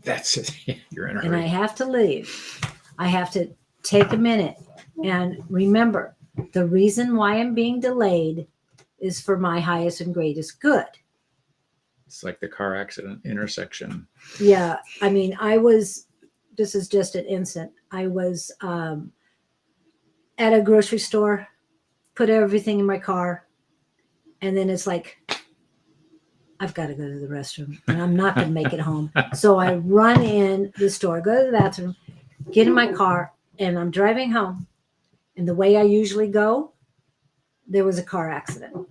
That's it. You're in a and I hurry. have to leave, I have to take a minute and remember the reason why I'm being delayed is for my highest and greatest good. It's like the car accident intersection. Yeah. I mean, this is just an instant. I was at a grocery store, put everything in my car, and then it's like, I've got to go to the restroom and I'm not going to make it home. So I run in the store, go to the bathroom, get in my car, and I'm driving home. And the way I usually go, there was a car accident.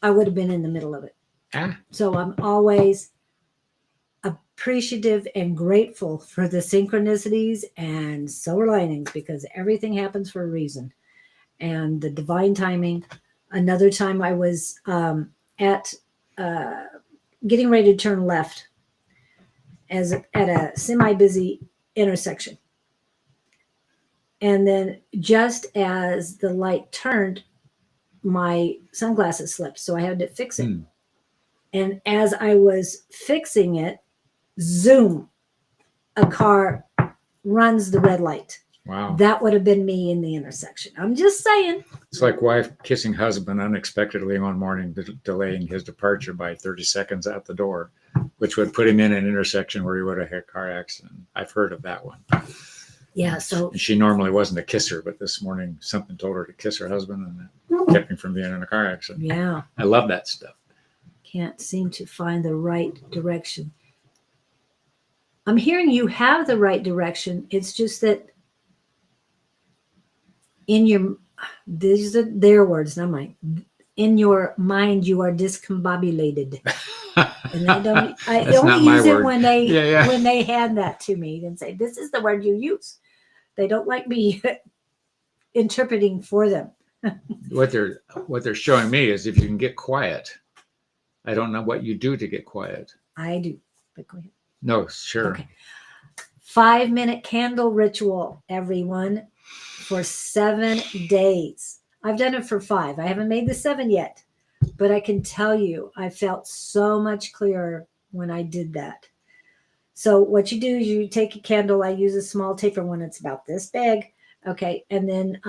I would have been in the middle of it. Ah, So I'm always appreciative and grateful for the synchronicities and silver linings because everything happens for a reason. And the divine timing. Another time I was at getting ready to turn left at a semi-busy intersection. And then just as the light turned, my sunglasses slipped. So I had to fix it. And as I was fixing it, zoom, a car runs the red light. wow. That would have been me in the intersection. I'm just saying. It's like wife kissing husband unexpectedly one morning, delaying his departure by 30 seconds at the door, which would put him in an intersection where he would have had a car accident. I've heard of that one. Yeah. So And she normally wasn't a kisser, but this morning something told her to kiss her husband and it kept him from being in a car accident. yeah, I love that stuff. can't seem to find the right direction. I'm hearing you have the right direction. It's just that in your, these are their words, not mine. In your mind, you are discombobulated. And I That's not only my use it word. when they Yeah. when they hand that to me and say, this is the word you use. They don't like me interpreting for them. What they're showing me is if you can get quiet. I don't know what you do to get quiet. I do. But go ahead. No, sure. Okay. 5-minute candle ritual, everyone, for 7 days. I've done it for 5. I haven't made the 7 yet, but I can tell you, I felt so much clearer when I did that. So what you do is you take a candle. I use a small taper one. It's about this big. Okay. And then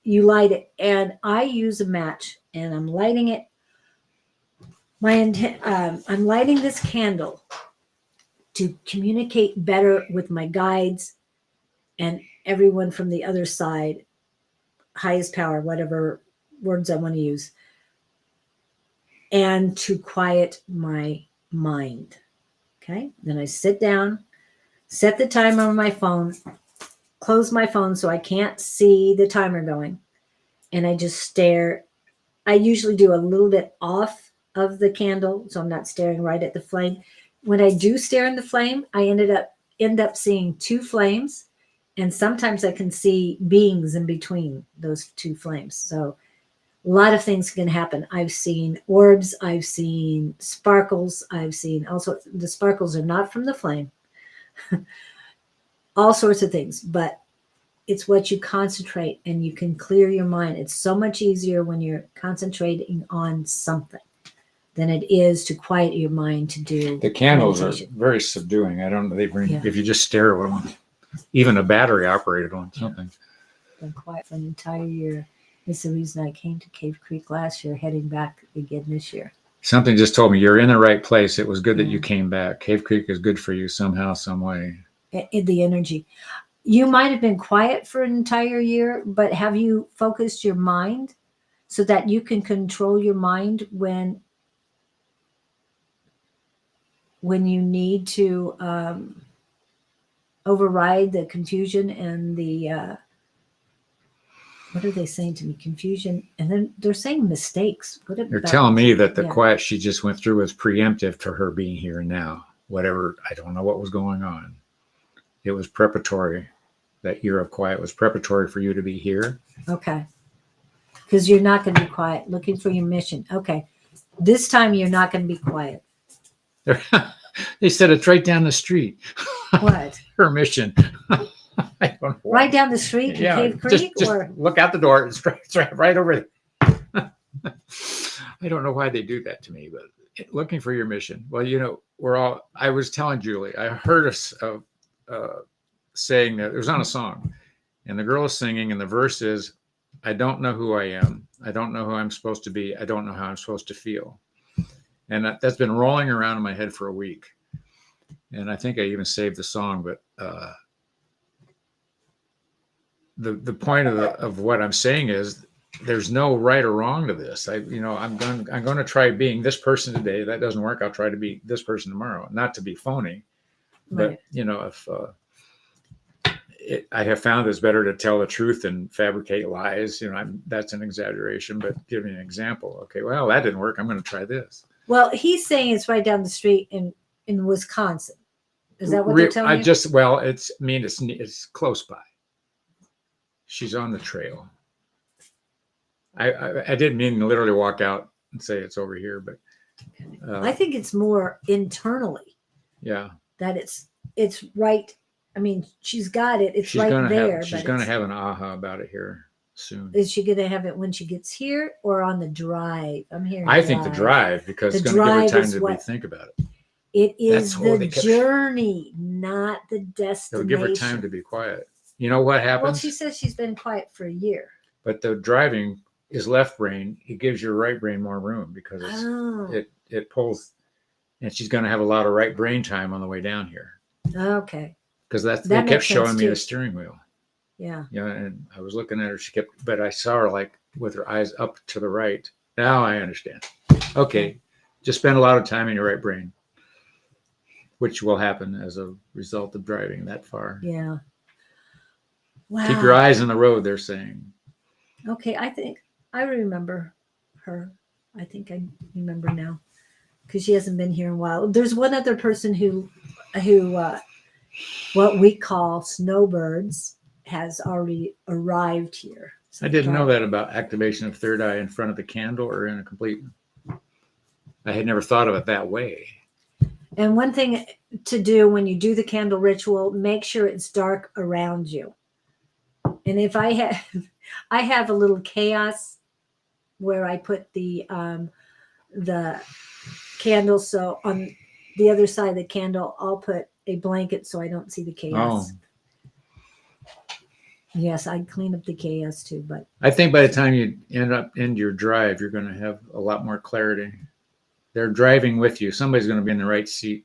you light it. And I use a match and I'm lighting it. I'm lighting this candle to communicate better with my guides and everyone from the other side, highest power, whatever words I want to use, and to quiet my mind. Okay. Then I sit down, set the timer on my phone, close my phone so I can't see the timer going. And I just stare. I usually do a little bit off of the candle, so I'm not staring right at the flame. When I do stare in the flame, I end up seeing 2 flames. And sometimes I can see beings in between those 2 flames. So a lot of things can happen. I've seen orbs. I've seen sparkles. I've seen also the sparkles are not from the flame. All sorts of things, but it's what you concentrate and you can clear your mind. It's so much easier when you're concentrating on something than it is to quiet your mind to do The candles meditation. are very subduing. I don't know. Yeah. If you just stare at one, even a battery operated one, something. Been quiet for an entire year. It's the reason I came to Cave Creek last year, heading back again this year. Something just told me you're in the right place. It was good that Yeah. you came back. Cave Creek is good for you somehow, some way. In the energy. You might have been quiet for an entire year, but have you focused your mind so that you can control your mind when you need to override the confusion and the what are they saying to me? Confusion, and then they're saying mistakes. They're telling me that the Yeah. quiet she just went through was preemptive to her being here now. Whatever, I don't know what was going on. It was preparatory. That year of quiet was preparatory for you to be here. Okay. because you're not going to be quiet. Looking for your mission. Okay. This time you're not going to be quiet. They said it's right down the street. What? Her mission. I don't know. Right down the street in Yeah, Cave Creek? just Or look out the door. It's right over there. I don't know why they do that to me, but looking for your mission. Well, I was telling Julie, I heard us saying that it was on a song, and the girl is singing, and the verse is, I don't know who I am. I don't know who I'm supposed to be. I don't know how I'm supposed to feel. And that's been rolling around in my head for a week. And I think I even saved the song, but the point of what I'm saying is there's no right or wrong to this. I'm going to try being this person today. That doesn't work. I'll try to be this person tomorrow, not to be phony. right. But if I have found it's better to tell the truth than fabricate lies. That's an exaggeration, but give me an example. Okay, well, that didn't work. I'm going to try this. Well, he's saying it's right down the street in Wisconsin. Is that what they're telling you? It's close by. She's on the trail. I didn't mean to literally walk out and say it's over here, but I think it's more internally yeah, that it's right. I mean, she's got it. It's she's right gonna there. she's going to have an aha about it here soon. Is she going to have it when she gets here or on the drive? I'm hearing. I think the drive, because The it's going to give her drive time is to what- think about it. It is That's what the they kept- journey, not the destination. It'll give her time to be quiet. You know what happens? Well, she says she's been quiet for a year. But the driving is left brain. It gives your right brain more room because Oh, it pulls, and she's going to have a lot of right brain time on the way down here okay. because they That kept makes showing sense, me too. the steering wheel. Yeah. And I was looking at her. But I saw her like with her eyes up to the right. Now I understand. Okay, just spend a lot of time in your right brain, which will happen as a result of driving that far. Yeah. Wow. Keep your eyes on the road, they're saying. Okay, I think I remember her. I think I remember now because she hasn't been here in a while. There's one other person who what we call snowbirds has already arrived here. I didn't know that about activation of third eye in front of the candle or in a complete. I had never thought of it that way. And one thing to do when you do the candle ritual, make sure it's dark around you. And if I have a little chaos where I put the candle, so on the other side of the candle, I'll put a blanket so I don't see the chaos. Yes, I clean up the chaos too, but I think by the time you end your drive, you're going to have a lot more clarity. They're driving with you. Somebody's going to be in the right seat.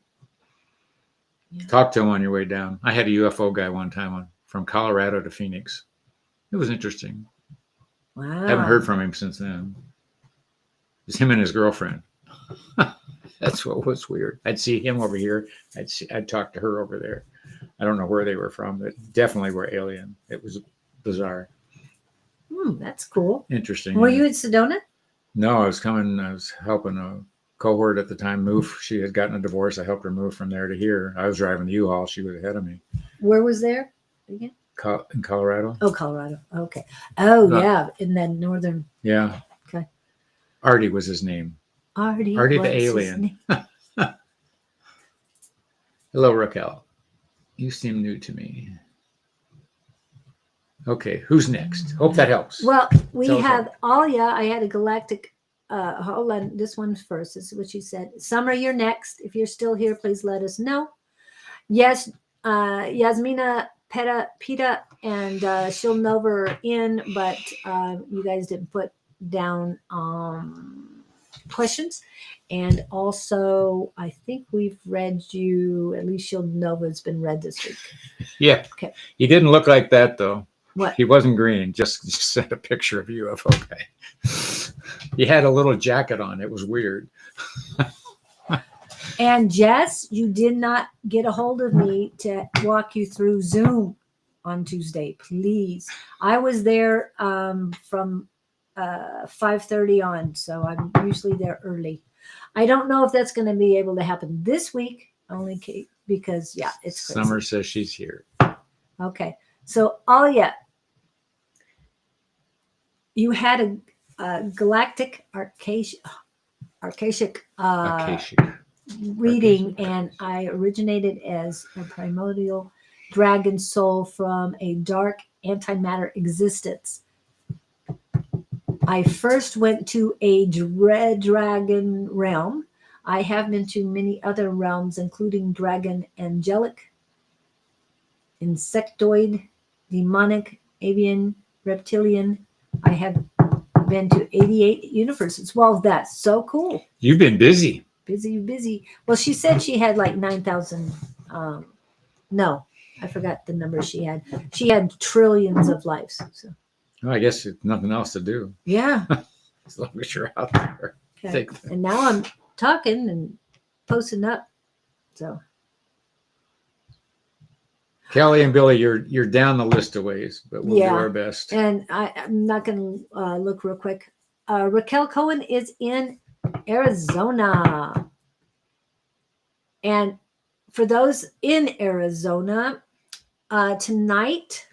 Yeah. Talk to them on your way down. I had a UFO guy one time from Colorado to Phoenix. It was interesting. wow. Haven't heard from him since then. It's him and his girlfriend. That's what was weird. I'd see him over here. I'd talk to her over there. I don't know where they were from, but definitely were alien. It was bizarre. That's cool. Interesting. Were you in Sedona? No, I was helping a cohort at the time move. She had gotten a divorce. I helped her move from there to here. I was driving the U-Haul. She was ahead of me. Where was there again? In Colorado. Oh, Colorado. Okay. Oh, No. yeah. In that northern. Yeah. Okay. Artie was his name. Artie Artie the what's his alien. name? Hello, Raquel. You seem new to me. Okay, who's next? Hope that helps. Well, we Tell us have Alia. I had a galactic. Hold on. This one's first. This is what she said. Summer, you're next. If you're still here, please let us know. Yes, Yasmina, Peta, and Shilnova are in, but you guys didn't put down questions. And also, I think we've read you. At least Shilnova's been read this week. Yeah. Okay. He didn't look like that though. What? He wasn't green. Just sent a picture of UFO guy. He had a little jacket on. It was weird. And Jess, you did not get a hold of me to walk you through Zoom on Tuesday, please. I was there from 5:30 on, so I'm usually there early. I don't know if that's going to be able to happen this week, only because, yeah, it's crazy. Summer says she's here. Okay. So, Alia, you had galactic archaic Acacia. reading, Archaic. and I originated as a primordial dragon soul from a dark antimatter existence. I first went to a dread dragon realm. I have been to many other realms, including dragon, angelic, insectoid, demonic, avian, reptilian. I have been to 88 universes. Well, that's so cool. You've been busy. Busy. Well, she said she had like 9,000. No, I forgot the number she had. She had trillions of lives. So, Well, I guess it's nothing else to do yeah. as long as you're out there. Okay. Think- And now I'm talking and posting up. So, Kelly and Billy, you're down the list of ways, but we'll Yeah. do our best. and I'm not going to look real quick. Raquel Cohen is in Arizona. And for those in Arizona, tonight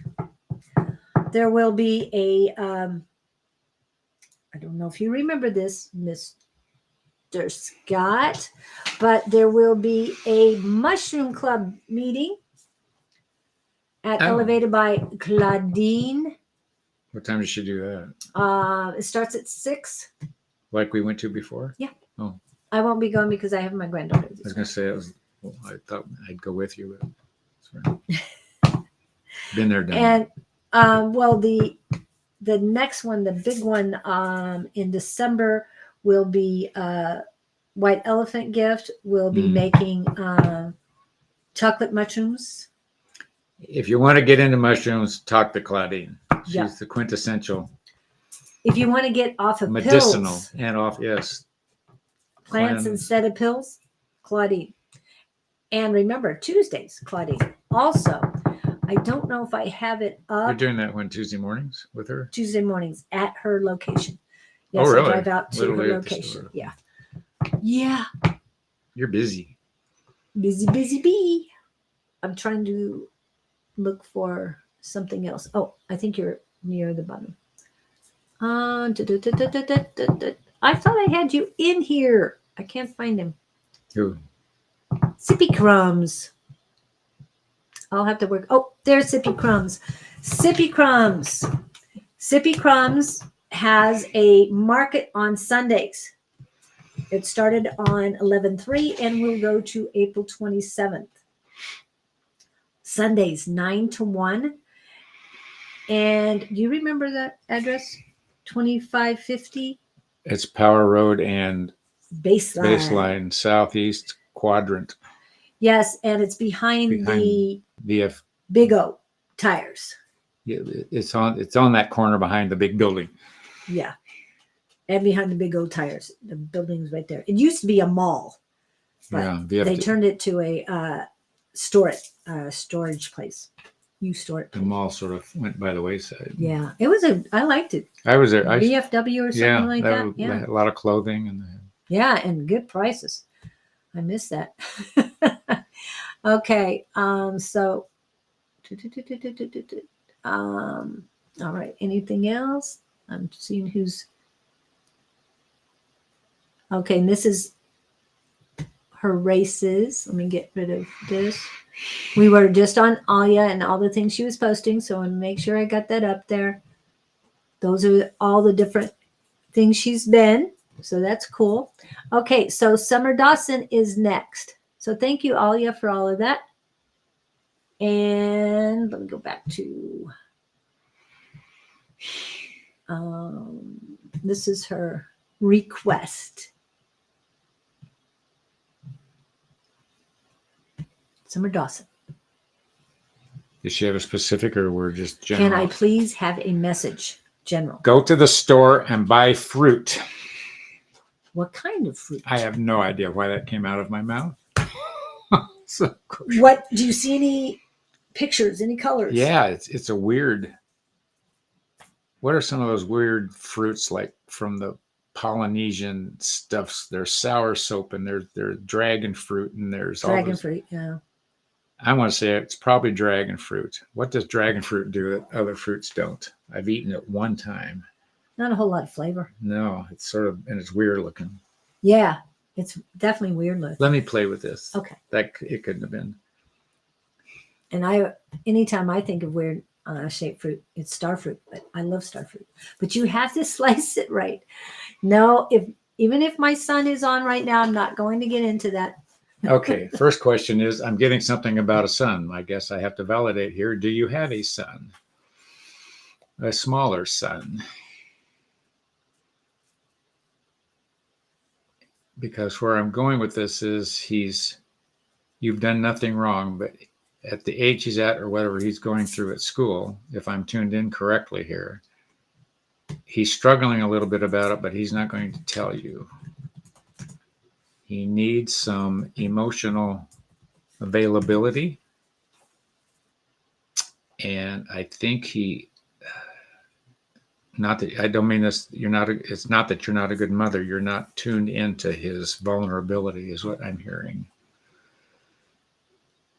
there will be a, I don't know if you remember this, Mr. Scott, but there will be a mushroom club meeting at Oh. Elevated by Claudene. What time does she do that? It starts at 6. Like we went to before? I won't be going because I have my granddaughter. I was going to say, I thought I'd go with you, but that's right. Been there, done that. And well, the next one, the big one, in December will be White Elephant Gift. Will be making chocolate mushrooms. If you want to get into mushrooms, talk to Claudine. She's Yeah. the quintessential If you want to get off of medicinal pills, and off, yes. plants Cleanse. instead of pills, Claudine. And remember, Tuesdays, Claudine. Also, I don't know if I have it You're up doing that one Tuesday mornings with her? Tuesday mornings at her location. Oh, Yes, really? I drive out to Literally her at the location. store. Yeah. Yeah. You're busy. Busy bee. I'm trying to look for something else. Oh, I think you're near the bottom. I thought I had you in here. I can't find him. Who? Sippy Crumbs. I'll have to work. Oh, there's Sippy Crumbs. Sippy Crumbs. Sippy Crumbs has a market on Sundays. It started on 11/3 and will go to April 27th. Sundays, 9 to 1. And do you remember that address? 2550 It's Power Road and Baseline. Baseline Southeast Quadrant. Yes, and it's behind the VF. Big O tires. Yeah, it's on that corner behind the big building. Yeah. And behind the Big O tires. The building's right there. It used to be a mall, but Yeah, VF. they turned it to a storage place. You store it. The mall sort of went by the wayside. Yeah. I liked it. I was there. VFW or something like that. was- Yeah. a lot of clothing and Yeah, and good prices. I miss that. Okay, so all right. Anything else? I'm seeing who's okay. And this is her races. Let me get rid of this. We were just on Alia and all the things she was posting, so I want to make sure I got that up there. Those are all the different things she's been. So that's cool. Okay, so Summer Dawson is next. So thank you, Alia, for all of that. And let me go back to this is her request. Summer Dawson. Does she have a specific or we're just general? Can I please have a message? General. Go to the store and buy fruit. What kind of fruit? I have no idea why that came out of my mouth. So, of course. What do you see any pictures, any colors? Yeah, it's a weird. What are some of those weird fruits like from the Polynesian stuffs? There's sour soap and there's dragon fruit and there's all Dragon those. fruit, yeah. I want to say it's probably dragon fruit. What does dragon fruit do that other fruits don't? I've eaten it one time. Not a whole lot of flavor. No, it's sort of, and it's weird looking. Yeah, it's definitely weird looking. Let me play with this. Okay. It couldn't have been. And anytime I think of weird shaped fruit, it's star fruit. But I love star fruit. But you have to slice it right. No, even if my son is on right now, I'm not going to get into that. Okay. First question is, I'm getting something about a son. I guess I have to validate here. Do you have a son? A smaller son? Because where I'm going with this is you've done nothing wrong, but at the age he's at or whatever he's going through at school, if I'm tuned in correctly here, he's struggling a little bit about it, but he's not going to tell you. He needs some emotional availability. And I think not that I don't mean this, it's not that you're not a good mother. You're not tuned into his vulnerability is what I'm hearing.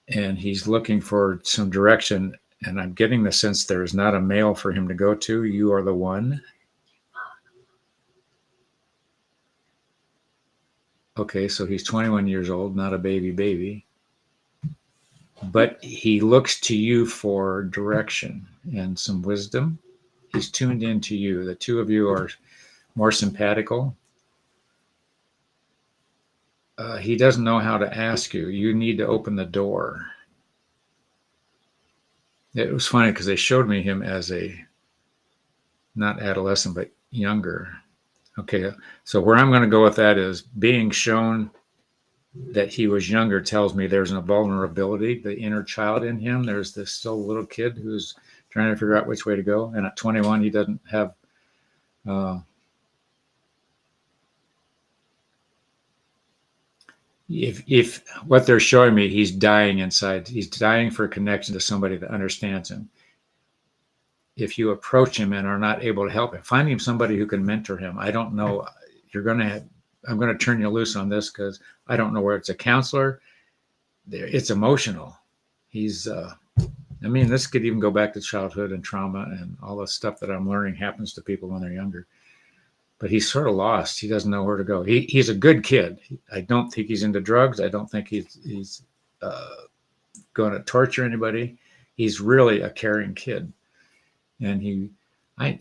And he's looking for some direction. And I'm getting the sense there is not a male for him to go to. You are the one. Okay, so he's 21 years old, not a baby. But he looks to you for direction and some wisdom. He's tuned into you. The two of you are more simpatical. He doesn't know how to ask you. You need to open the door. It was funny because they showed me him as not adolescent, but younger. Okay, so where I'm going to go with that is being shown that he was younger tells me there's a vulnerability, the inner child in him. There's this still little kid who's trying to figure out which way to go. And at 21, he doesn't have if what they're showing me, he's dying inside. He's dying for a connection to somebody that understands him. If you approach him and are not able to help him, find him somebody who can mentor him. I don't know. I'm going to turn you loose on this because I don't know where it's a counselor. It's emotional. This could even go back to childhood and trauma and all the stuff that I'm learning happens to people when they're younger. But he's sort of lost. He doesn't know where to go. He's a good kid. I don't think he's into drugs. I don't think he's going to torture anybody. He's really a caring kid. And I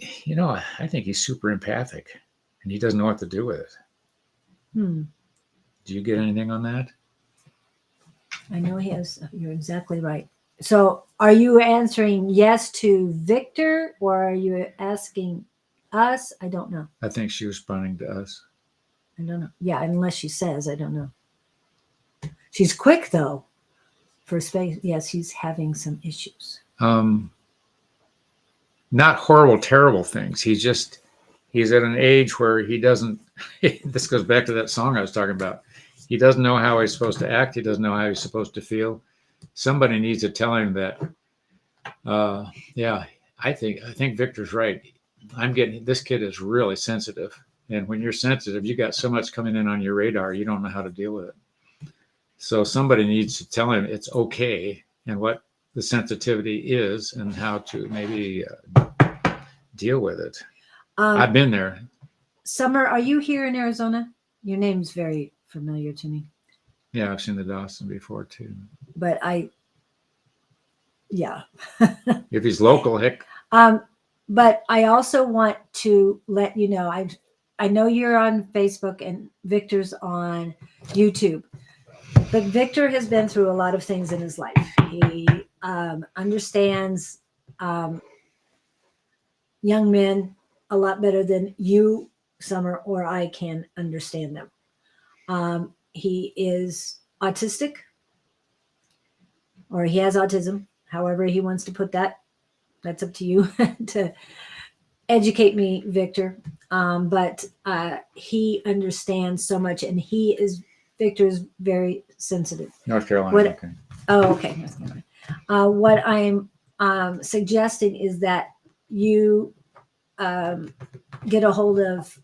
think he's super empathic and he doesn't know what to do with it. Do you get anything on that? I know he has. You're exactly right. So are you answering yes to Victor or are you asking us? I don't know. I think she was responding to us. I don't know. Yeah, unless she says, I don't know. She's quick though. For space, yes, he's having some issues. Not horrible, terrible things. He's at an age where he doesn't, this goes back to that song I was talking about. He doesn't know how he's supposed to act. He doesn't know how he's supposed to feel. Somebody needs to tell him that, I think Victor's right. This kid is really sensitive. And when you're sensitive, you got so much coming in on your radar, you don't know how to deal with it. So somebody needs to tell him it's okay and what the sensitivity is and how to maybe deal with it. I've been there. Summer, are you here in Arizona? Your name's very familiar to me. Yeah, I've seen the Dawson before too. But yeah. If he's local, heck. But I also want to let you know, I know you're on Facebook and Victor's on YouTube. But Victor has been through a lot of things in his life. He understands young men a lot better than you, Summer, or I can understand them. He is autistic, or he has autism, however he wants to put that. That's up to you to educate me, Victor. But he understands so much, and Victor is very sensitive. North Carolina. Okay. Oh, okay. North Carolina. What I'm suggesting is that you get a hold of,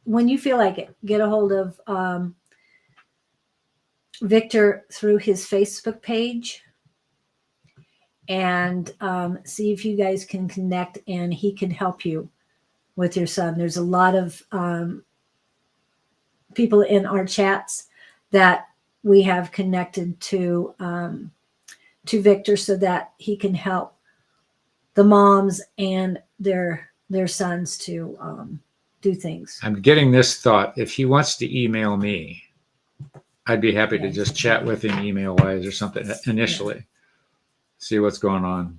when you feel like it, get a hold of Victor through his Facebook page and see if you guys can connect and he can help you with your son. There's a lot of people in our chats that we have connected to Victor so that he can help the moms and their sons to do things. I'm getting this thought. If he wants to email me, I'd be happy to just chat with him email wise or something initially. See what's going on.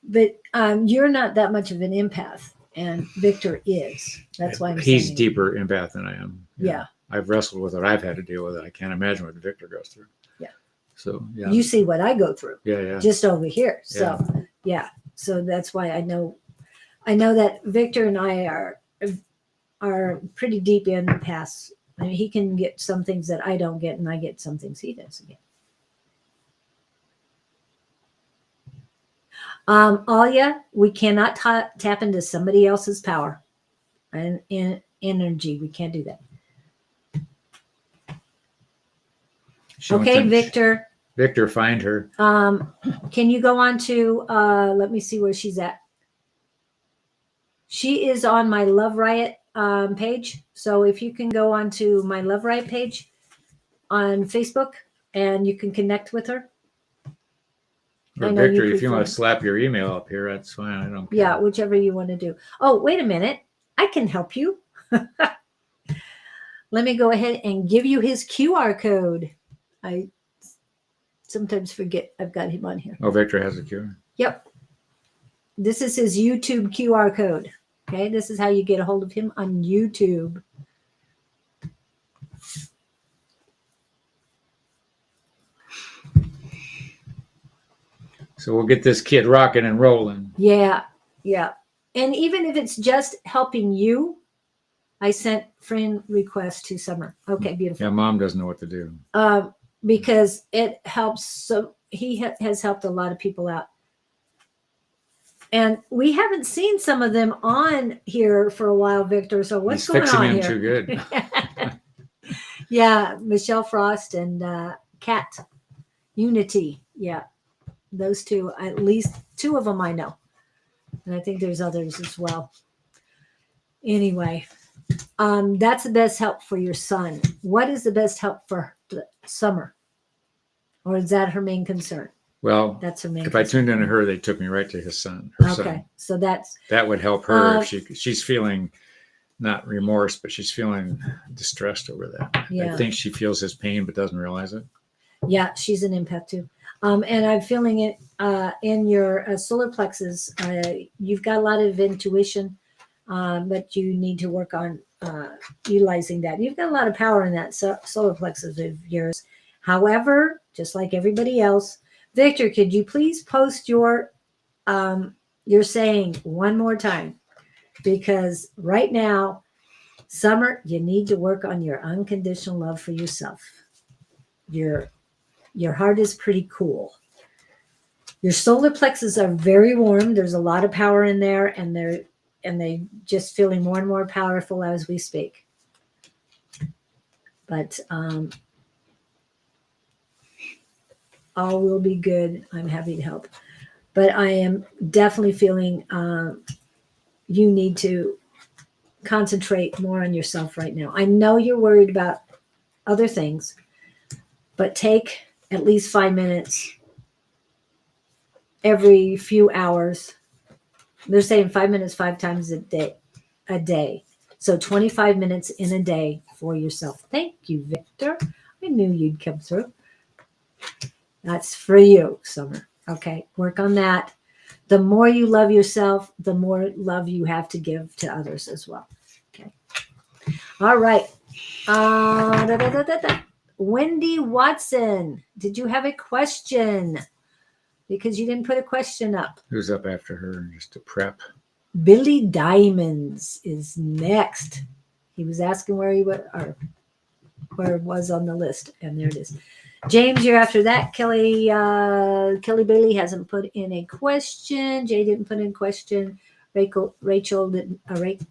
But you're not that much of an empath, and Victor is. That's why he's saying deeper empath than I am. Yeah. I've wrestled with it. I've had to deal with it. I can't imagine what Victor goes through. Yeah. So yeah. You see what I go through. Yeah. Just over here. So yeah. So that's why I know that Victor and I are pretty deep in the past. I mean, he can get some things that I don't get, and I get some things he doesn't get. Alia, we cannot tap into somebody else's power and in energy. We can't do that. Okay, Victor. Victor, find her. Can you go on to let me see where she's at. She is on my Love Riot page. So if you can go on to my Love Riot page on Facebook and you can connect with her. Or Victor, if you want to slap your email up here, that's fine. I don't care. Yeah, whichever you want to do. Oh, wait a minute. I can help you. Let me go ahead and give you his QR code. I sometimes forget I've got him on here. Oh, Victor has a QR. Yep. This is his YouTube QR code. Okay, this is how you get a hold of him on YouTube. So we'll get this kid rocking and rolling. Yeah. And even if it's just helping you, I sent friend request to Summer. Okay, beautiful. Yeah, Mom doesn't know what to do. Because it helps. So he has helped a lot of people out. And we haven't seen some of them on here for a while, Victor. So what's going on here? He's fixing him too good. Yeah, Michelle Frost and Kat Unity. Yeah, those two, at least two of them I know. And I think there's others as well. Anyway, that's the best help for your son. What is the best help for Summer? Or is that her main concern? Well, that's her main if concern. I tuned into her, they took me right to his son. Okay, so that would help her if she's feeling not remorse, but she's feeling distressed over that. Yeah. I think she feels his pain but doesn't realize it. Yeah, she's an empath too. And I'm feeling it in your solar plexus. You've got a lot of intuition, but you need to work on utilizing that. You've got a lot of power in that solar plexus of yours. However, just like everybody else, Victor, could you please post your saying one more time? Because right now, Summer, you need to work on your unconditional love for yourself. Your heart is pretty cool. Your solar plexus are very warm. There's a lot of power in there, and they just feeling more and more powerful as we speak. But all will be good. I'm happy to help. But I am definitely feeling you need to concentrate more on yourself right now. I know you're worried about other things, but take at least 5 minutes every few hours. They're saying 5 minutes 5 times a day. So 25 minutes in a day for yourself. Thank you, Victor. I knew you'd come through. That's for you, Summer. Okay, work on that. The more you love yourself, the more love you have to give to others as well. Okay. All right. Wendy Watson, did you have a question? Because you didn't put a question up. Who's up after her just to prep? Billy Diamonds is next. He was asking where he was, or where it was on the list, and there it is. James, you're after that. Kelly Bailey hasn't put in a question. Jay didn't put in a question. Raquel didn't.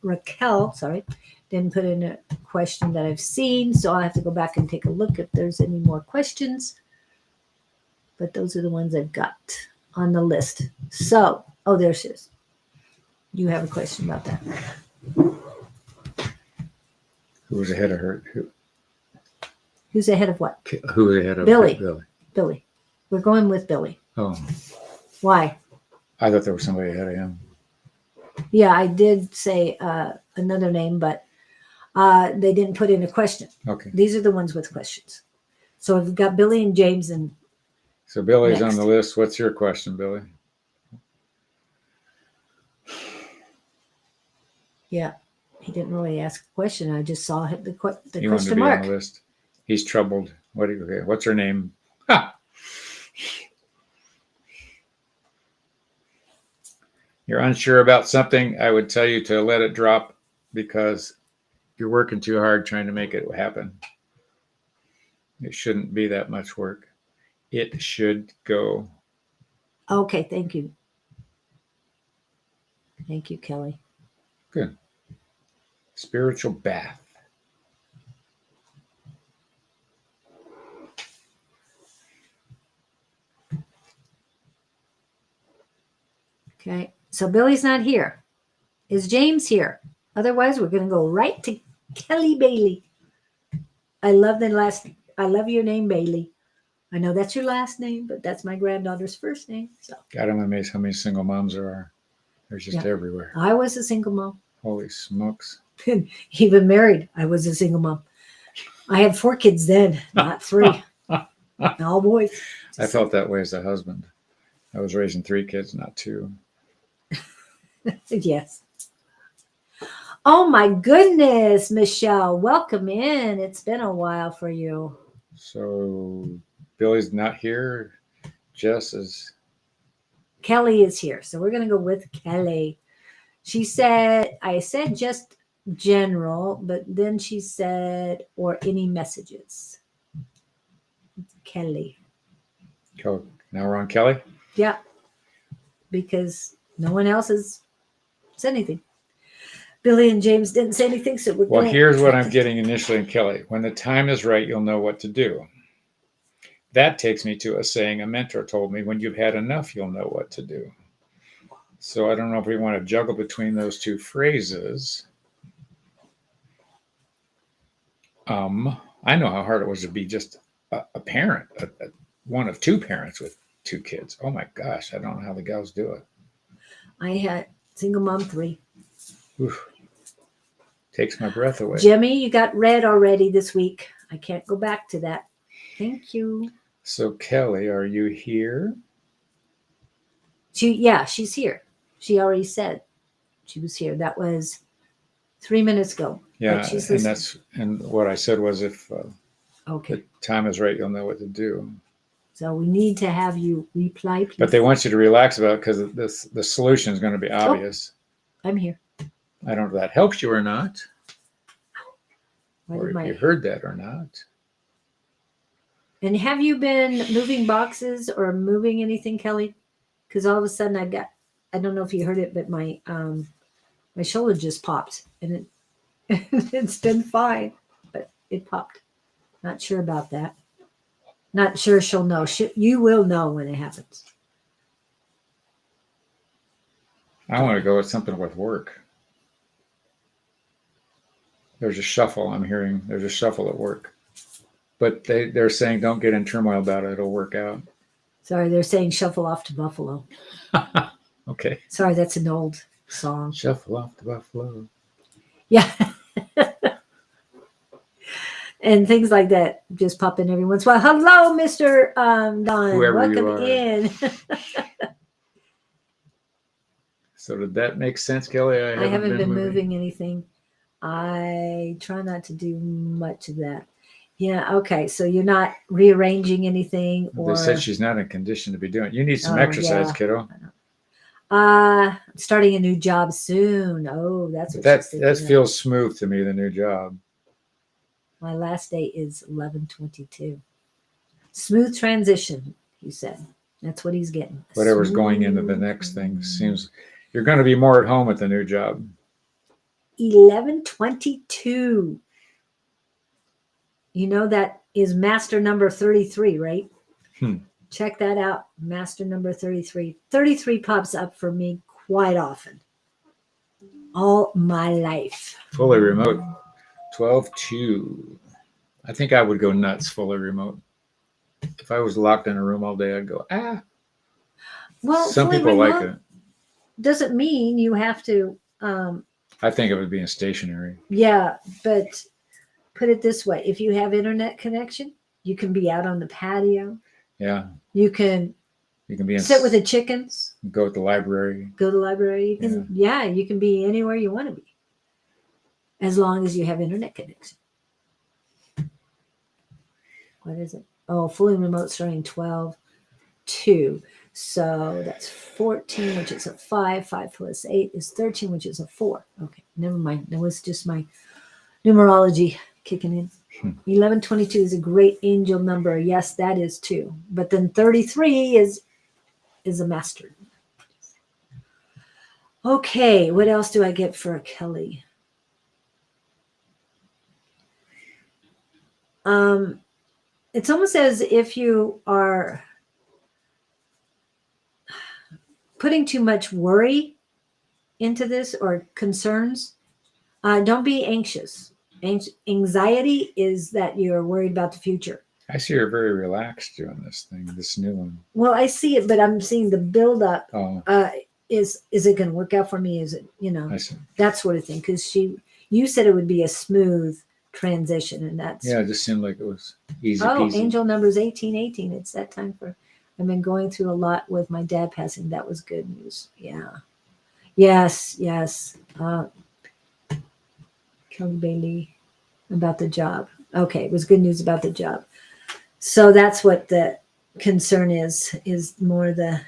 Raquel, sorry, didn't put in a question that I've seen. So I'll have to go back and take a look if there's any more questions. But those are the ones I've got on the list. So, there she is. You have a question about that. Who was ahead of her? Who's ahead of what? Who was ahead of Billy. Billy? Billy. We're going with Billy. Oh, Why? I thought there was somebody ahead of him. Yeah, I did say another name, but they didn't put in a question. Okay. These are the ones with questions. So we've got Billy and James and So Billy's Next. on the list. What's your question, Billy? yeah, he didn't really ask a question. I just saw the He wanted to question be mark. on the list. He's troubled. What's her name? Ha! You're unsure about something, I would tell you to let it drop because you're working too hard trying to make it happen. It shouldn't be that much work. It should go. Okay, thank you. Thank you, Kelly. Good. Spiritual bath. Okay, so Billy's not here. Is James here? Otherwise, we're going to go right to Kelly Bailey. I love your name, Bailey. I know that's your last name, but that's my granddaughter's first name. So God, I'm amazed how many single moms there are. They're just everywhere. I was a single mom. Holy smokes. Even married, I was a single mom. I had 4 kids then, not 3. All boys. I felt that way as a husband. I was raising 3 kids, not 2. Yes. Oh my goodness, Michelle. Welcome in. It's been a while for you. So Billy's not here. Jess is. Kelly is here. So we're going to go with Kelly. She said, I said just general, but then she said, or any messages. Kelly. Now we're on Kelly. Yeah. Because no one else has said anything. Billy and James didn't say anything, so we're Well, going. here's what I'm getting initially in Kelly. When the time is right, you'll know what to do. That takes me to a saying a mentor told me, when you've had enough, you'll know what to do. So I don't know if we want to juggle between those two phrases. I know how hard it was to be just a parent, one of 2 parents with 2 kids. Oh my gosh, I don't know how the gals do it. I had single mom 3. Oof. Takes my breath away. Jimmy, you got red already this week. I can't go back to that. Thank you. So Kelly, are you here? She's here. She already said she was here. That was 3 minutes ago. Yeah, But she's and listening. what I said was, if Okay. the time is right, you'll know what to do. So we need to have you reply, please. But they want you to relax about it because the solution is going to be obvious. I'm here. I don't know if that helps you or not, Why or did if you heard that or not. And have you been moving boxes or moving anything, Kelly? Because all of a sudden I don't know if you heard it, but my shoulder just popped and it's been fine, but it popped. Not sure about that. Not sure she'll know. You will know when it happens. I want to go with something with work. There's a shuffle I'm hearing. There's a shuffle at work. But they're saying don't get in turmoil about it. It'll work out. Sorry, they're saying shuffle off to Buffalo. Okay. Sorry, that's an old song. Shuffle off to Buffalo. Yeah. And things like that just pop in every once in a while. Hello, Mr. Don. Whoever you Welcome are. in. So did that make sense, Kelly? I haven't been moving anything. I try not to do much of that. Yeah, okay. So you're not rearranging anything, or They said she's not in condition to be doing it. You need some Oh, exercise, yeah. kiddo. starting a new job soon. Oh, that's what she's That thinking. feels smooth to me, the new job. My last day is 11/22. Smooth transition, he said. That's what he's getting. Whatever's going into the next thing seems you're going to be more at home at the new job. 11/22. You know that is master number 33, right? Check that out. Master number 33. 33 pops up for me quite often. all my life. Fully remote. 12-2. I think I would go nuts fully remote. If I was locked in a room all day, I'd go, Well, Some fully people like remote it. doesn't mean you have to. I think of it being stationary. Yeah, but put it this way: if you have internet connection, you can be out on the patio. Yeah. You can You can be in, sit with the chickens. go to the library. Go to the library. You can, you can be anywhere you want to be, as long as you have internet connection. What is it? Oh, fully remote starting 12-2. So that's 14, which is a 5. 5 plus 8 is 13, which is a 4. Okay, never mind. That was just my numerology kicking in. 1122 is a great angel number. Yes, that is too. But then 33 is a master. Okay, what else do I get for Kelly? It's almost as if you are putting too much worry into this or concerns. Don't be anxious. Anxiety is that you're worried about the future. I see you're very relaxed doing this thing, this new one. Well, I see it, but I'm seeing the buildup. Oh, Is it going to work out for me? Is it, I see. that sort of thing? Because you said it would be a smooth transition, and that's Yeah, it just seemed like it was easy oh, peasy. angel numbers 1818. It's that time for. I've been going through a lot with my dad passing. That was good news. Yeah. Yes. Kelly Bailey about the job. Okay, it was good news about the job. So that's what the concern is more the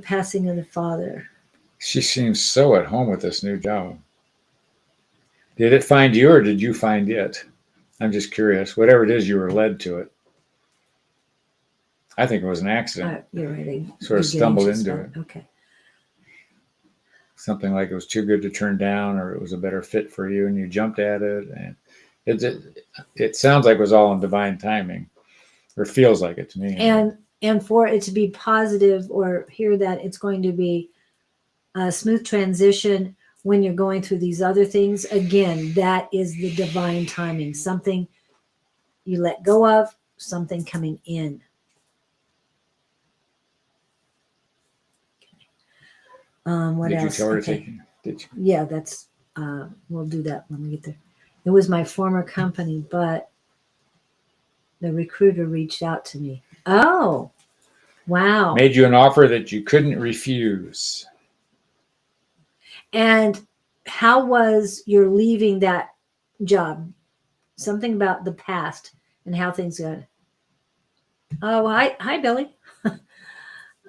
passing of the father. She seems so at home with this new job. Did it find you or did you find it? I'm just curious. Whatever it is, you were led to it. I think it was an accident. You're right. Sort of stumbled into it. Okay. Something like it was too good to turn down, or it was a better fit for you, and you jumped at it. And it sounds like it was all in divine timing, or feels like it to me. And for it to be positive, or hear that it's going to be a smooth transition when you're going through these other things, again, that is the divine timing. Something you let go of, something coming in. What Did else? you tell her Okay. to take it? Did you? Yeah, that's we'll do that when we get there. It was my former company, but the recruiter reached out to me. Oh, wow. Made you an offer that you couldn't refuse. And how was your leaving that job? Something about the past and how things got. Oh, hi, Billy.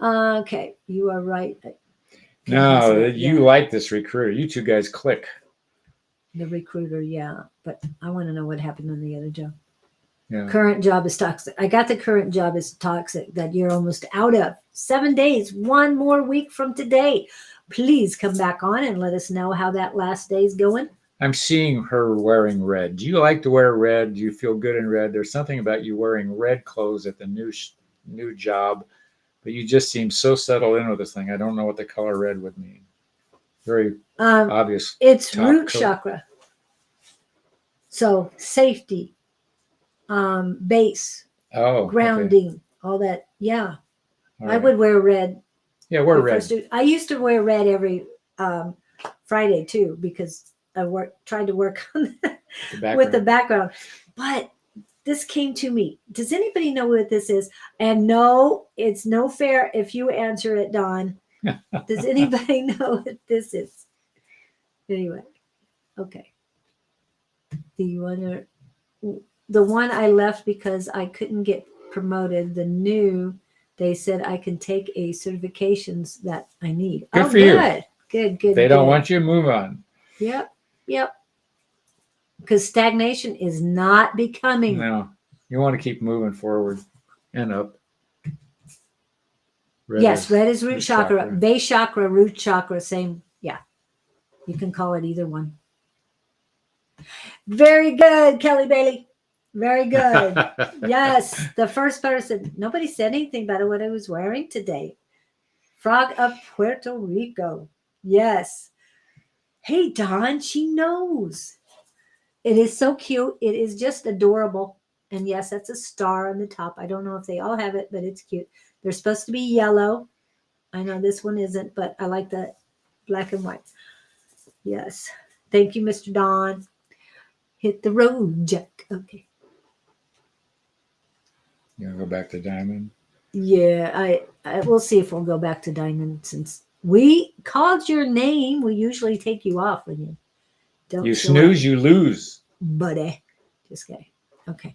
Okay, you are right. No, you like this recruiter. You two guys click. The recruiter, yeah. But I want to know what happened on the other job. Yeah. Current job is toxic. I got the current job is toxic that you're almost out of. 7 days, 1 more week from today. Please come back on and let us know how that last day's going. I'm seeing her wearing red. Do you like to wear red? Do you feel good in red? There's something about you wearing red clothes at the new job, but you just seem so settled in with this thing. I don't know what the color red would mean. Very obvious. It's top root coat. chakra. So safety, base, grounding, all that. Yeah. All I right. would wear red. Yeah, wear red. I used to wear red every Friday too, because I tried to work on that with the background. But this came to me. Does anybody know what this is? And no, it's no fair if you answer it, Don. Does anybody know what this is? Anyway, okay. Do you want to? The one I left because I couldn't get promoted. The new, they said I can take a certifications that I need. Good for you. Good. They don't want you to move on. Yep. Because stagnation is not becoming. No, you want to keep moving forward and up. Red is root chakra. Base chakra, root chakra, same. Yeah. You can call it either one. Very good, Kelly Bailey. Very good. Yes. The first person. Nobody said anything about what I was wearing today. Frog of Puerto Rico. Yes. Hey, Don, she knows. It is so cute. It is just adorable. And yes, that's a star on the top. I don't know if they all have it, but it's cute. They're supposed to be yellow. I know this one isn't, but I like the black and white. Yes. Thank you, Mr. Don. Hit the road, Jack. Okay. You want to go back to Diamond? Yeah, I we'll see if we'll go back to Diamond since we called your name. We usually take you off when you don't. You show snooze, up. you lose. Buddy. Just kidding. Okay.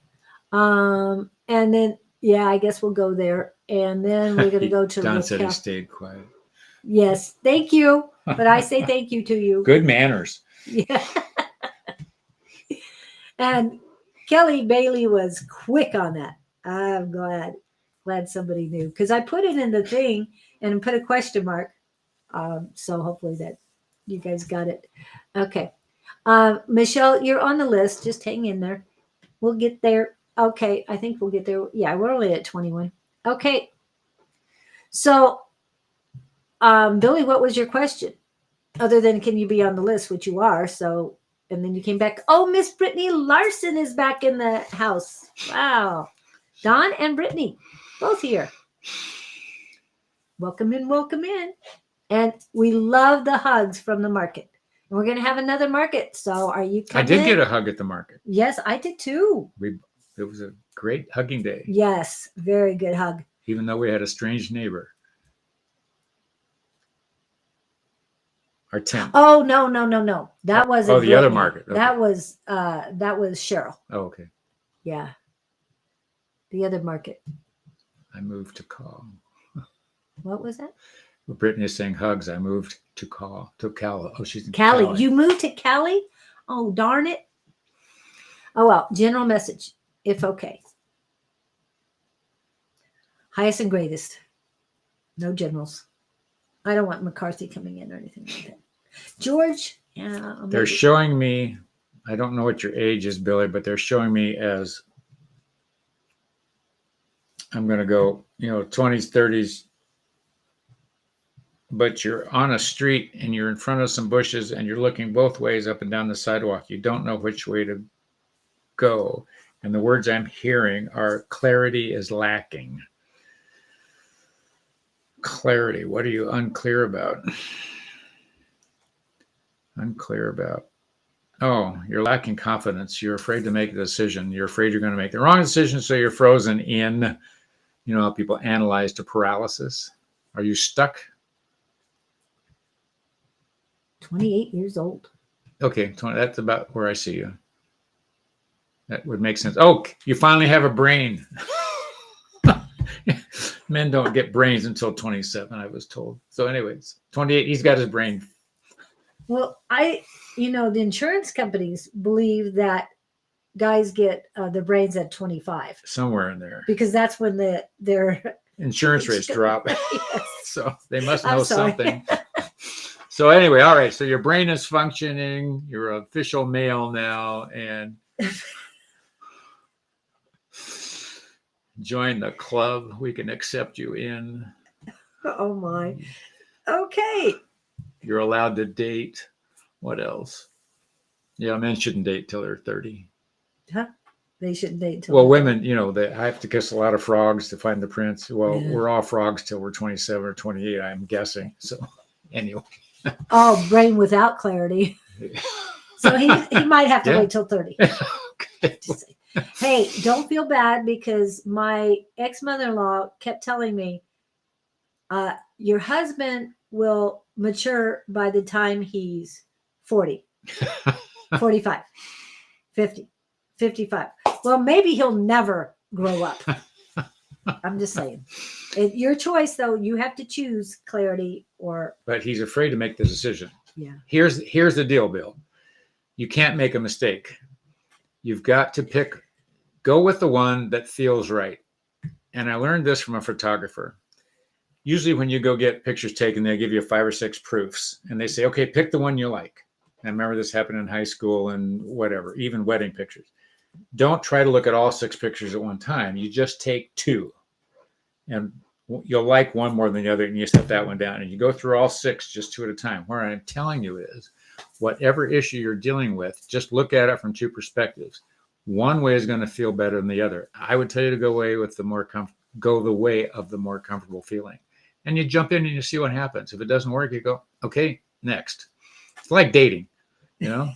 And then yeah, I guess we'll go there. And then we're gonna go to Don said he Raquel. stayed quiet. Yes, thank you. But I say thank you to you. Good manners. Yeah. And Kelly Bailey was quick on that. I'm glad somebody knew because I put it in the thing and put a question mark. So hopefully that you guys got it. Okay. Michelle, you're on the list. Just hang in there. We'll get there. Okay. I think we'll get there. Yeah, we're only at 21. Okay. So, Billy, what was your question? Other than can you be on the list, which you are. So, and then you came back. Oh, Miss Brittany Larson is back in the house. Wow. Don and Brittany, both here. Welcome in, welcome in. And we love the hugs from the market. And we're going to have another market. So are you coming? I did get a hug at the market. Yes, I did too. It was a great hugging day, Yes, very good hug. even though we had a strange neighbor. Our tent. Oh, no. That wasn't the other Brittany. market. Okay. That was Cheryl. Oh, okay. Yeah. The other market. I moved to call. What was that? Brittany is saying hugs. I moved to Cal. Oh, she's in Cali. You moved to Cali? Oh, darn it. Oh, well, general message, if okay. Highest and greatest. No generals. I don't want McCarthy coming in or anything like that. George, yeah. They're showing me, I don't know what your age is, Billy, but they're showing me as, I'm going to go, 20s, 30s, but you're on a street and you're in front of some bushes and you're looking both ways up and down the sidewalk. You don't know which way to go. And the words I'm hearing are clarity is lacking. Clarity. What are you unclear about? Unclear about. Oh, you're lacking confidence. You're afraid to make a decision. You're afraid you're going to make the wrong decision. So you're frozen in, how people analyze to paralysis. Are you stuck? 28 years old. Okay, 20, that's about where I see you. That would make sense. Oh, you finally have a brain. Men don't get brains until 27, I was told. So anyways, 28, he's got his brain. Well, the insurance companies believe that guys get their brains at 25. Somewhere in there. Because that's when their insurance rates drop. Yes. So they must know something. So anyway, all right. So your brain is functioning. You're an official male now. And join the club. We can accept you in. Oh my. Okay. You're allowed to date. What else? Yeah, men shouldn't date till they're 30. Huh? They shouldn't date till. Well, women, they have to kiss a lot of frogs to find the prince. Well, Yeah. We're all frogs till we're 27 or 28, I'm guessing. So anyway. Oh, brain without clarity. So he might have to wait till 30. Okay. Hey, don't feel bad because my ex-mother-in-law kept telling me, your husband will mature by the time he's 40, 45, 50, 55. Well, maybe he'll never grow up. I'm just saying. Your choice, though. You have to choose clarity or. But he's afraid to make the decision. Yeah. Here's the deal, Bill. You can't make a mistake. You've got to go with the one that feels right. And I learned this from a photographer. Usually when you go get pictures taken, they give you 5 or 6 proofs and they say, okay, pick the one you like. And I remember this happened in high school and whatever, even wedding pictures. Don't try to look at all 6 pictures at one time. You just take 2 and you'll like one more than the other and you set that one down and you go through all 6 just 2 at a time. Where I'm telling you is whatever issue you're dealing with, just look at it from two perspectives. One way is going to feel better than the other. I would tell you to go away with go the way of the more comfortable feeling. And you jump in and you see what happens. If it doesn't work, you go, okay, next. It's like dating, you know.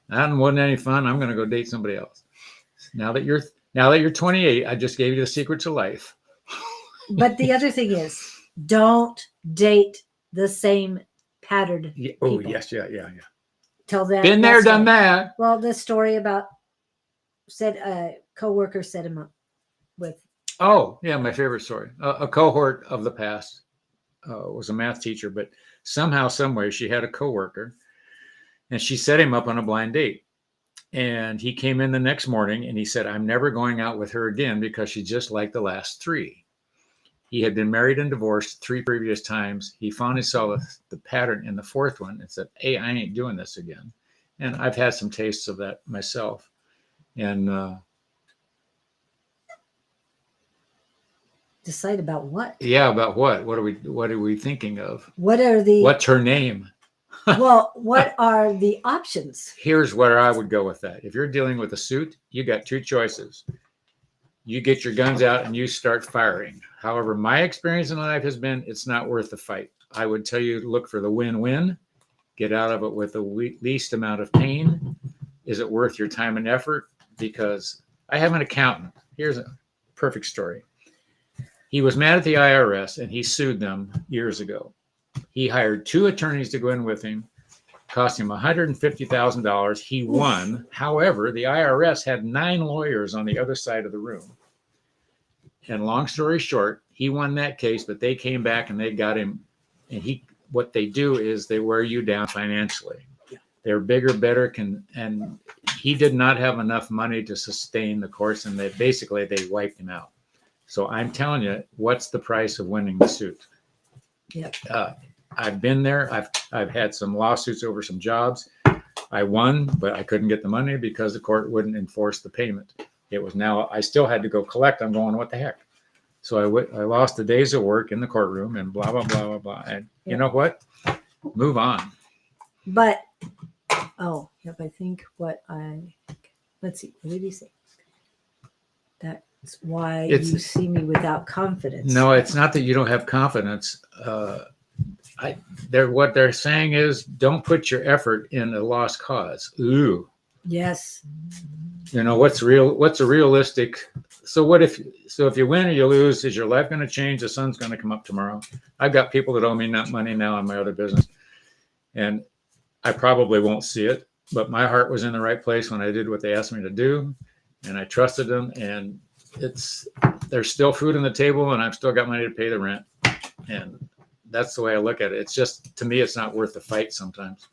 That wasn't any fun. I'm going to go date somebody else. Now that you're 28, I just gave you the secret to life. But the other thing is, don't date the same pattern. Yeah. Oh, people. yes, yeah. Tell that. Been there, story. done that. Well, the story about said a coworker set him up with. Oh, yeah, my favorite story. A cohort of the past was a math teacher, but somehow, some way, she had a coworker, and she set him up on a blind date. And he came in the next morning, and he said, "I'm never going out with her again because she's just like the last three." He had been married and divorced 3 previous times. He finally saw the pattern in the 4th one and said, "Hey, I ain't doing this again." And I've had some tastes of that myself. And Decide about what? yeah, about what? What are we thinking of? What's her name? Well, what are the options? Here's where I would go with that. If you're dealing with a suit, you got 2 choices. You get your guns out and you start firing. However, my experience in life has been it's not worth the fight. I would tell you to look for the win-win. Get out of it with the least amount of pain. Is it worth your time and effort? Because I have an accountant. Here's a perfect story. He was mad at the IRS and he sued them years ago. He hired 2 attorneys to go in with him, cost him $150,000. He won. However, the IRS had 9 lawyers on the other side of the room. And long story short, he won that case, but they came back and they got him. And what they do is they wear you down financially. They're bigger, better, and he did not have enough money to sustain the course, and they wiped him out. So I'm telling you, what's the price of winning the suit? Yep. I've been there. I've had some lawsuits over some jobs. I won, but I couldn't get the money because the court wouldn't enforce the payment. It was now I still had to go collect. I'm going, what the heck? So I lost the days of work in the courtroom and blah blah blah blah blah. And you know what? Move on. But I think let's see. What did he say? That's why you see me without confidence. No, it's not that you don't have confidence. What they're saying is don't put your effort in a lost cause. Ooh. Yes. You know, what's a realistic. So if you win or you lose, is your life going to change? The sun's going to come up tomorrow. I've got people that owe me money now in my other business, and I probably won't see it, but my heart was in the right place when I did what they asked me to do, and I trusted them, and there's still food on the table, and I've still got money to pay the rent, and that's the way I look at it. It's just, to me, it's not worth the fight sometimes,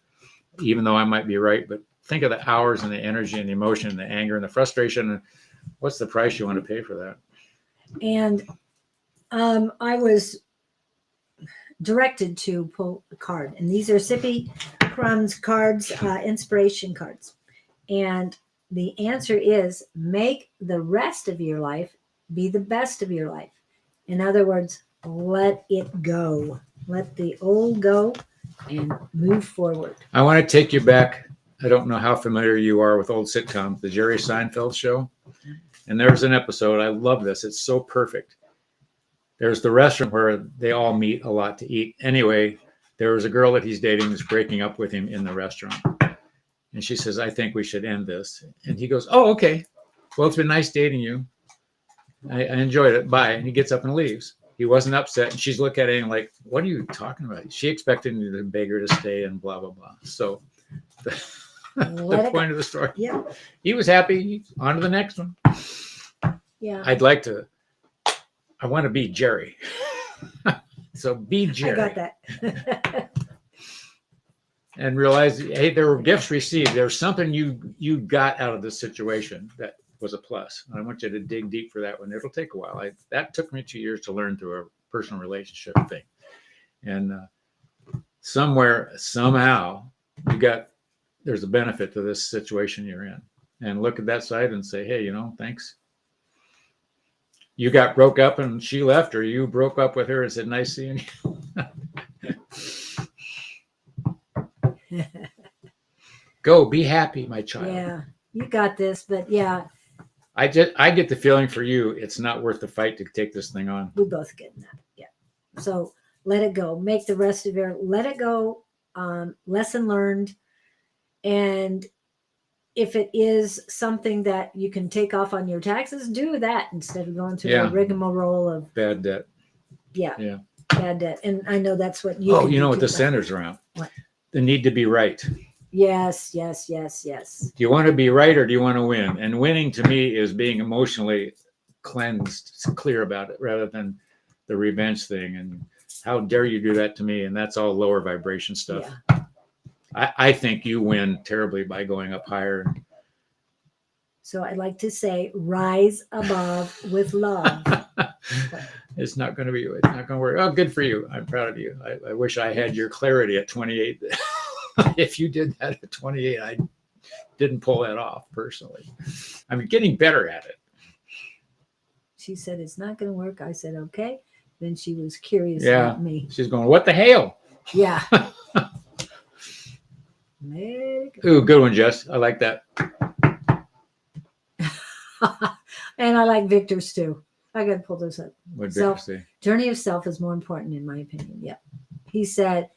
even though I might be right. But think of the hours and the energy and the emotion and the anger and the frustration. And what's the price you want to pay for that? And I was directed to pull a card. And these are Sippy Crumbs cards, inspiration cards. And the answer is make the rest of your life be the best of your life. In other words, let it go. Let the old go and move forward. I want to take you back. I don't know how familiar you are with old sitcoms, the Jerry Seinfeld show. And there's an episode. I love this. It's so perfect. There's the restaurant where they all meet a lot to eat. Anyway, there was a girl that he's dating who's breaking up with him in the restaurant. And she says, "I think we should end this." And he goes, "Oh, okay. Well, it's been nice dating you. I enjoyed it. Bye." And he gets up and leaves. He wasn't upset. And she's looking at him like, "What are you talking about?" She expected him to beg her to stay and blah, blah, blah. So the point of the story. Yeah. He was happy. On to the next one. Yeah. I want to be Jerry. So be Jerry. I got that. And realize, hey, there were gifts received. There's something you got out of this situation that was a plus. I want you to dig deep for that one. It'll take a while. That took me 2 years to learn through a personal relationship thing. And somewhere, somehow, there's a benefit to this situation you're in. And look at that side and say, hey, thanks. You got broke up and she left, or you broke up with her and said, nice seeing you. Go, be happy, my child. Yeah, you got this. But yeah, I get the feeling for you, it's not worth the fight to take this thing on. we both get that. Yeah. So let it go. Make the rest of your let it go. Lesson learned. And if it is something that you can take off on your taxes, do that instead of going through Yeah. the rigmarole of Bad debt. yeah, bad debt. And I know that's what you. Oh, can you do know what too, the but- center's around? What? The need to be right. Yes. Do you want to be right or do you want to win? And winning to me is being emotionally cleansed, clear about it, rather than the revenge thing. And how dare you do that to me? And that's all lower vibration stuff. Yeah. I think you win terribly by going up higher. So I like to say, rise above with love. It's not going to be. It's not going to work. Oh, good for you. I'm proud of you. I wish I had your clarity at 28. If you did that at 28, I didn't pull that off personally. I'm getting better at it. She said it's not going to work. I said okay. Then she was curious Yeah. about me. She's going, what the hell? Yeah. Let it go. Ooh, good one, Jess. I like that. And I like Victor's too. I got to pull this up. What did So- Victor say? Journey of self is more important in my opinion. Yep. He said,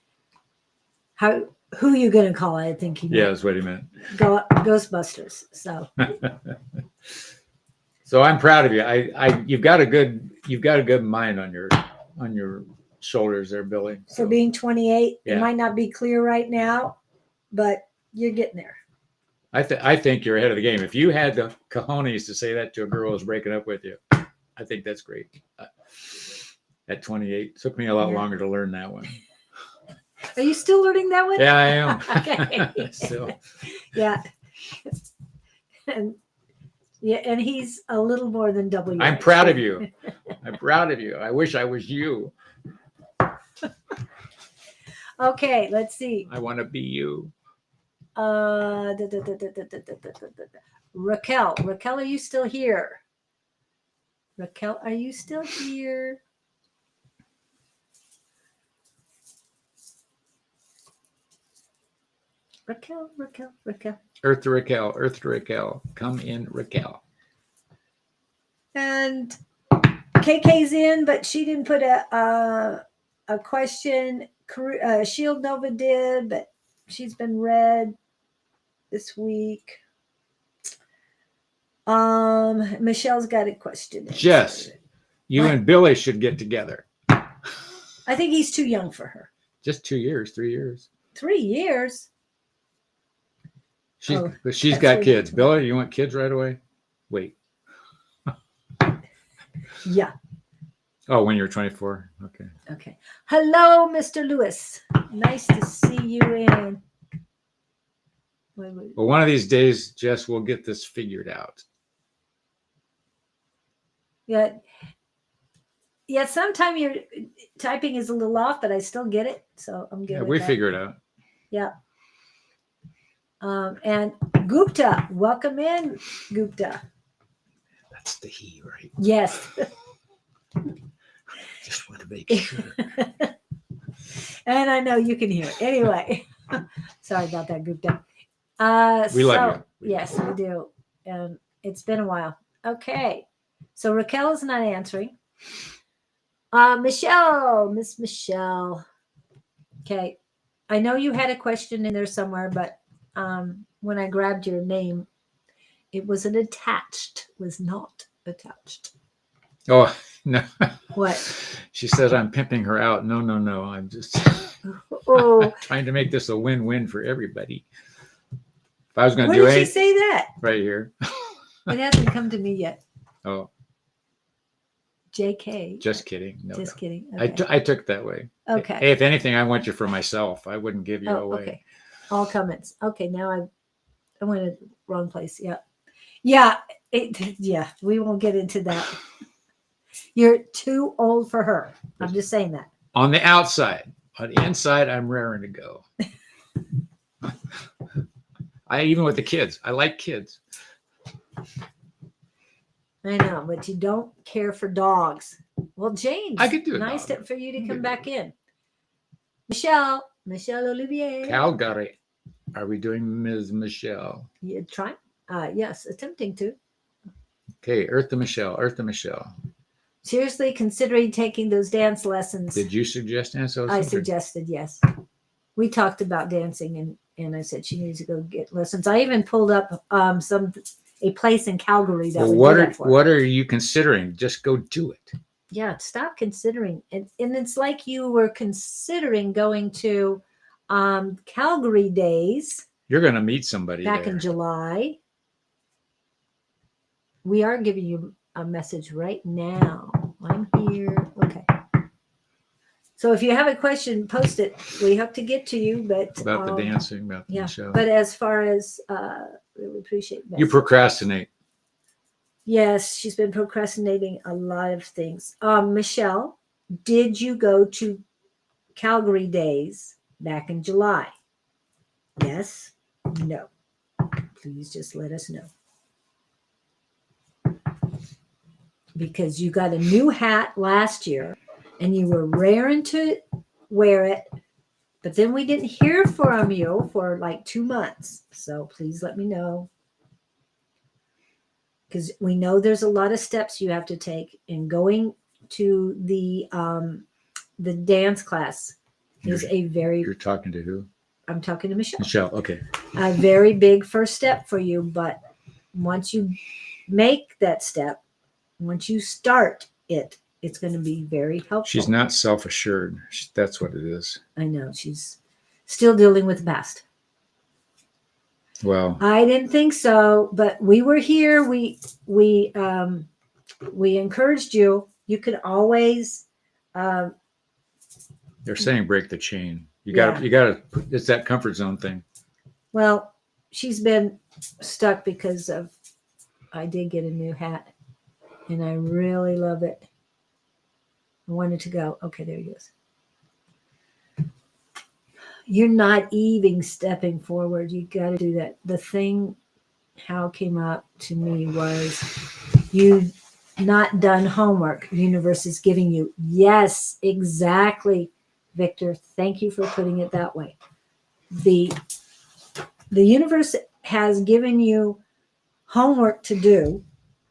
who you going to call it? I think he Yeah, meant that's what he meant. Ghostbusters. So So I'm proud of you. You've got a good mind on your shoulders there, Billy. for So, being 28, Yeah. it might not be clear right now, but you're getting there. I think you're ahead of the game. If you had the cojones to say that to a girl who's breaking up with you, I think that's great. At 28, took me a lot Yeah. longer to learn that one. Are you still learning that one? Yeah, I am. Okay. So, Yeah. And yeah, and he's a little more than double your I'm age. proud of you. I'm proud of you. I wish I was you. Okay, let's see. I want to be you. Raquel, are you still here? Raquel, are you still here? Raquel. Earth to Raquel. Come in, Raquel. And KK's in, but she didn't put a question. Shield Nova did, but she's been read this week. Michelle's got a question. Jess, you What? and Billy should get together. I think he's too young for her. Just 2 years, 3 years. 3 years. She's Oh, but she's that's got what kids. you- Billy, you want kids right away? Wait. Yeah. Oh, when you're 24. Okay. Okay. Hello, Mr. Lewis. Nice to see you in. Wait. Well, one of these days, Jess, we'll get this figured out. Yeah. Yeah. Sometimes your typing is a little off, but I still get it. So I'm good. Yeah, with we that. figure it out. Yeah. And Gupta, welcome in, Gupta. That's the he, right? Yes. Just want to make sure. And I know you can hear it. Anyway, sorry about that, Gupta. We love you. Yes, we do. And it's been a while. Okay. So Raquel is not answering. Miss Michelle. Okay. I know you had a question in there somewhere, but when I grabbed your name, it wasn't attached, was not attached. Oh, no. What? She says I'm pimping her out. No. I'm just Oh, trying to make this a win-win for everybody. If I was going to where do did she anything say that? right here. It hasn't come to me yet. Oh, JK. just kidding. No. Just kidding. I Okay. took it that way. Okay. Hey, if anything, I want you for myself. I wouldn't give you Oh, away. okay. All comments. Okay, now I went to the wrong place. Yeah. Yeah. Yeah. We won't get into that. You're too old for her. I'm just saying that. On the outside, on the inside, I'm raring to go. Even with the kids, I like kids. I know, but you don't care for dogs. Well, James, I could do a nice dog. for you to I come could back in. Michelle Olivier. Calgary. Are we doing Ms. Michelle? You try? Yes, attempting to. Okay, Eartha Michelle. Eartha Michelle. Seriously considering taking those dance lessons. Did you suggest dance? I suggested, yes. We talked about dancing, and I said she needs to go get lessons. I even pulled up a place in Calgary that Well, would what do are that for her. what are you considering? Just go do it. Yeah, stop considering. And it's like you were considering going to Calgary days You're going to meet somebody back there. in July. We are giving you a message right now. I'm here. Okay. So if you have a question, post it. We hope to get to you, but About the dancing, about the yeah. show. But as far as really appreciate You message. procrastinate. Yes, she's been procrastinating a lot of things. Michelle, did you go to Calgary days back in July? Yes? No. Please just let us know. Because you got a new hat last year and you were raring to wear it, but then we didn't hear from you for like 2 months. So please let me know. Because we know there's a lot of steps you have to take, and going to the dance class is You're talking to who? I'm talking to Michelle. Michelle. Okay. A very big first step for you, but once you make that step, once you start it, it's going to be very helpful. She's not self-assured. That's what it is. I know she's still dealing with the past. Well, I didn't think so, but we were here. We encouraged you. You could always. they're saying break the chain. You Yeah. got to. It's that comfort zone thing. Well, she's been stuck because of. I did get a new hat, and I really love it. I wanted to go. Okay, there he goes. You're not even stepping forward. You got to do that. The thing, how it came up to me was you not done homework. The universe is giving you. Yes, exactly, Victor. Thank you for putting it that way. The universe has given you homework to do,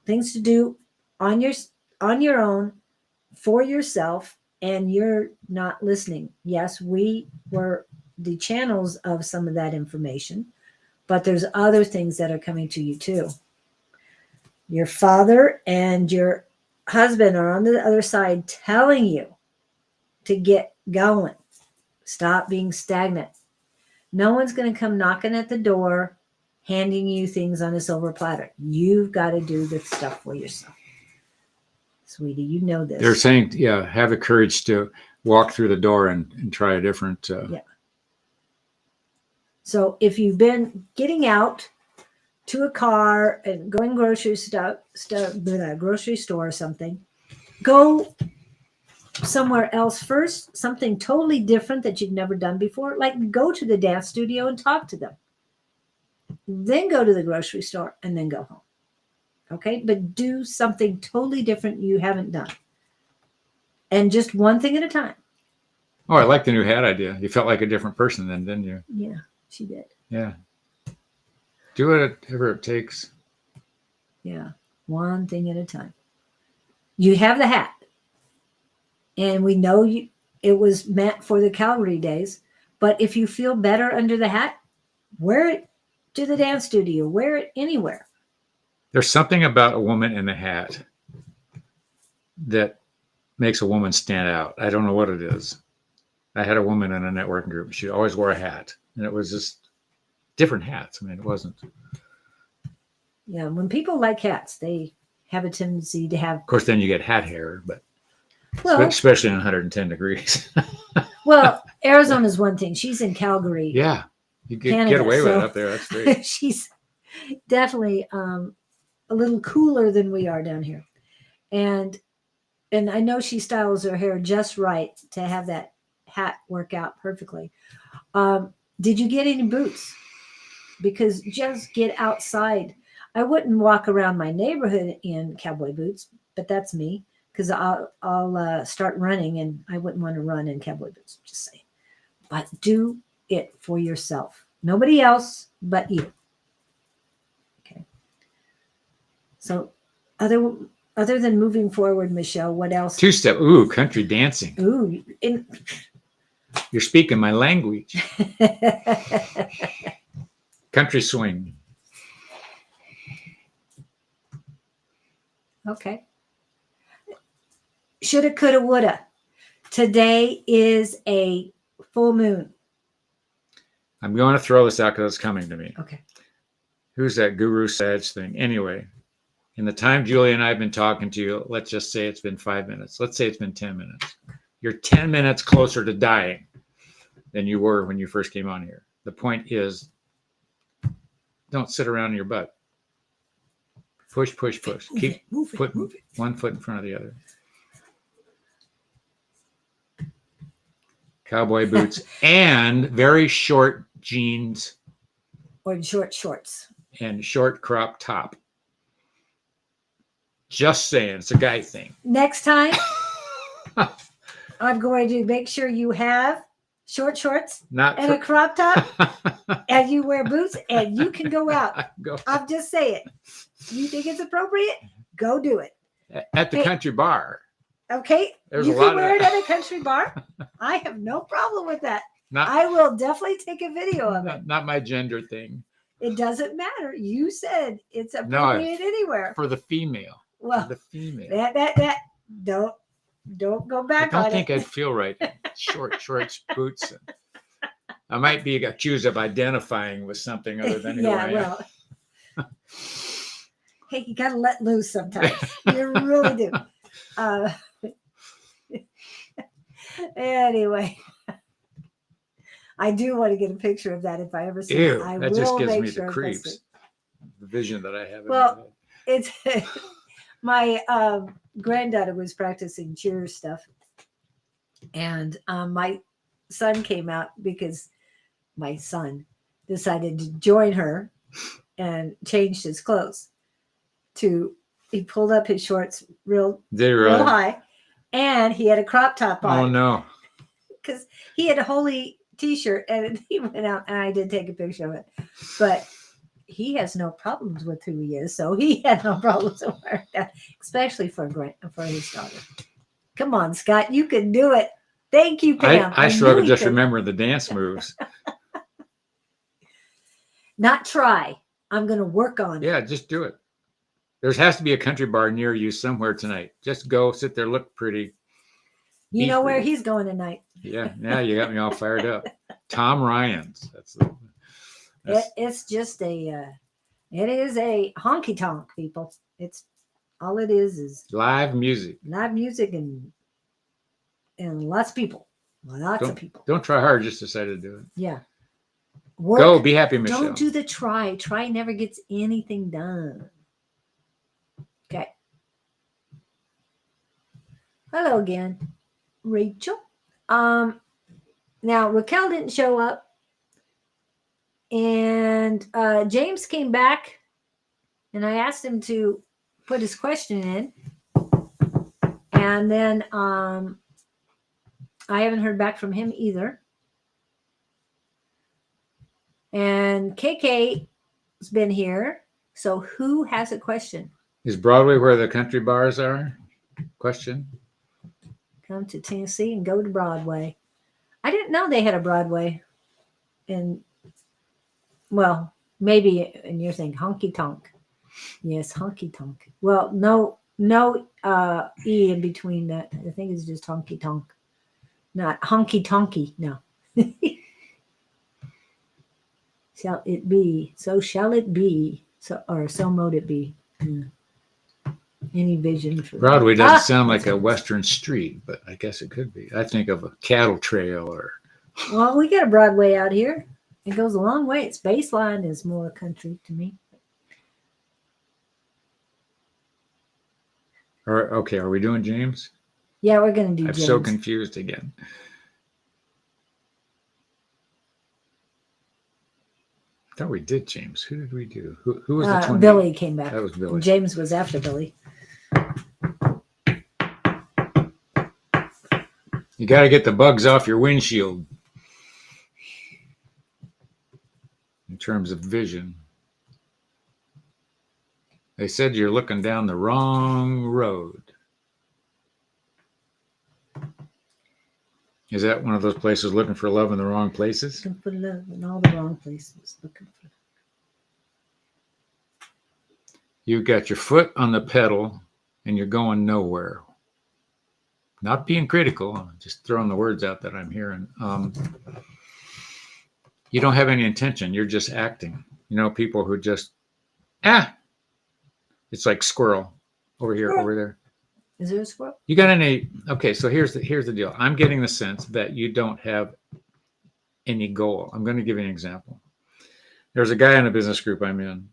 things to do on your own for yourself, and you're not listening. Yes, we were the channels of some of that information, but there's other things that are coming to you too. Your father and your husband are on the other side telling you to get going. Stop being stagnant. No one's going to come knocking at the door, handing you things on a silver platter. You've got to do the stuff for yourself. Sweetie, you know this. They're saying, yeah, have the courage to walk through the door and try a different. Yeah. So if you've been getting out to a car and going grocery store or something, go somewhere else first, something totally different that you've never done before. Like go to the dance studio and talk to them. Then go to the grocery store and then go home. Okay, but do something totally different you haven't done. And just one thing at a time. Oh, I like the new hat idea. You felt like a different person then, didn't you? Yeah, she did. Yeah. Do whatever it takes. Yeah, one thing at a time. You have the hat. And we know it was meant for the Calgary days. But if you feel better under the hat, wear it to the dance studio. Wear it anywhere. There's something about a woman in a hat that makes a woman stand out. I don't know what it is. I had a woman in a networking group. She always wore a hat. And it was just different hats. I mean, it wasn't. Yeah, when people like hats, they have a tendency to have. Of course, then you get hat hair, but Well, especially in 110 degrees. well, Arizona's one thing. She's in Calgary. Yeah. You get Canada, away with so- it up there. That's great. She's definitely a little cooler than we are down here. And I know she styles her hair just right to have that hat work out perfectly. Did you get any boots? Because just get outside. I wouldn't walk around my neighborhood in cowboy boots, but that's me because I'll start running and I wouldn't want to run in cowboy boots. Just saying. But do it for yourself. Nobody else but you. Okay. So other than moving forward, Michelle, what else? Two-step. Ooh, country dancing. Ooh. You're speaking my language. Country swing. Okay. Shoulda, coulda, woulda. Today is a full moon. I'm going to throw this out because it's coming to me. Okay. Who's that Guru Sage thing? Anyway, in the time Julie and I have been talking to you, let's just say it's been 5 minutes. Let's say it's been 10 minutes. You're 10 minutes closer to dying than you were when you first came on here. The point is, don't sit around in your butt. Push, push, push. Keep putting one foot in front of the other. Cowboy boots and very short jeans Or short shorts. and short crop top. Just saying, it's a guy thing. Next time, I'm going to make sure you have short shorts Not and a crop top, and you wear boots, and you can go out. Go I'm just saying. You think it's appropriate? Go do it. at the country bar. Okay? There's You a lot can of wear it that. at a country bar. I have no problem with that. Not, I will definitely take a video of it. not my gender thing. It doesn't matter. You said it's No, appropriate anywhere. For the female. Well, For the female. that don't go I back don't on think it. I'd feel right. Short shorts, boots. I might be accused of identifying with something other than who I am. Well, hey, you gotta let loose sometimes. You really do. Anyway, I do want to get a picture of that if I ever see it. Ew, I that will just gives make me sure the I post creeps. it. The vision that I have in Well, my head. It's my granddaughter was practicing cheer stuff, and my son came out because my son decided to join her and changed his clothes. He pulled up his shorts real high, and he had a crop top on. Oh no! Because he had a holy T-shirt, and he went out, and I did take a picture of it, but he has no problems with who he is, so he had no problems with that, especially for his daughter. Come on, Scott, you can do it. Thank you, Pam. I struggle knew just he could. remembering the dance moves. Not try. I'm going to work on it. Yeah, just do it. There has to be a country bar near you somewhere tonight. Just go sit there, look pretty. You know where pretty. he's going tonight. Yeah, you got me all fired up. Tom Ryan's. It's just it is a honky tonk, people. It's all it is live music. live music and lots of people. Lots of people. Don't try hard, just decide to do it. Yeah. Go, be happy, Michelle. Don't do the try. Try never gets anything done. Okay. Hello again, Rachel. Now Raquel didn't show up. And James came back, and I asked him to put his question in. And then I haven't heard back from him either. And KK has been here. So who has a question? Is Broadway where the country bars are? Question. Come to Tennessee and go to Broadway. I didn't know they had a Broadway. Well, maybe, and you're saying honky tonk. Yes, honky tonk. Well, no E in between that. I think it's just honky tonk. Not honky tonky. No. Shall it be? So shall it be? So mote it be. Any vision for Broadway that? doesn't sound like a Western street, but I guess it could be. I think of a cattle trail or. Well, we got a Broadway out here. It goes a long way. Its baseline is more country to me. Okay, are we doing James? Yeah, we're going to do I'm James. so confused again. I thought we did James. Who did we do? Who was the 20? Billy came back. That was Billy. And James was after Billy. You got to get the bugs off your windshield. in terms of vision. They said you're looking down the wrong road. Is that one of those places looking for love in the wrong places? Looking for love in all the wrong places. Looking for. You got your foot on the pedal and you're going nowhere. Not being critical, I'm just throwing the words out that I'm hearing. You don't have any intention. You're just acting. You know, people who just, it's like squirrel over here, Squirrel. over there. Is there a squirrel? You got any? Okay, so here's the deal. I'm getting the sense that you don't have any goal. I'm going to give you an example. There's a guy in a business group I'm in,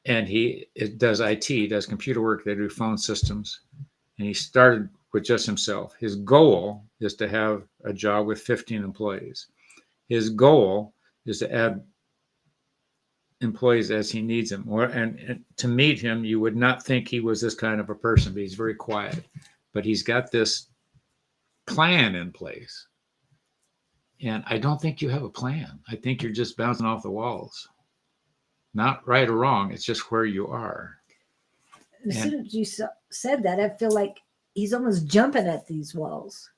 and he does IT, does computer work. They do phone systems, and he started with just himself. His goal is to have a job with 15 employees. His goal is to add employees as he needs them. And to meet him, you would not think he was this kind of a person, but he's very quiet. But he's got this plan in place. And I don't think you have a plan. I think you're just bouncing off the walls. Not right or wrong. It's just where you are. As soon as you said that, I feel like he's almost jumping at these walls.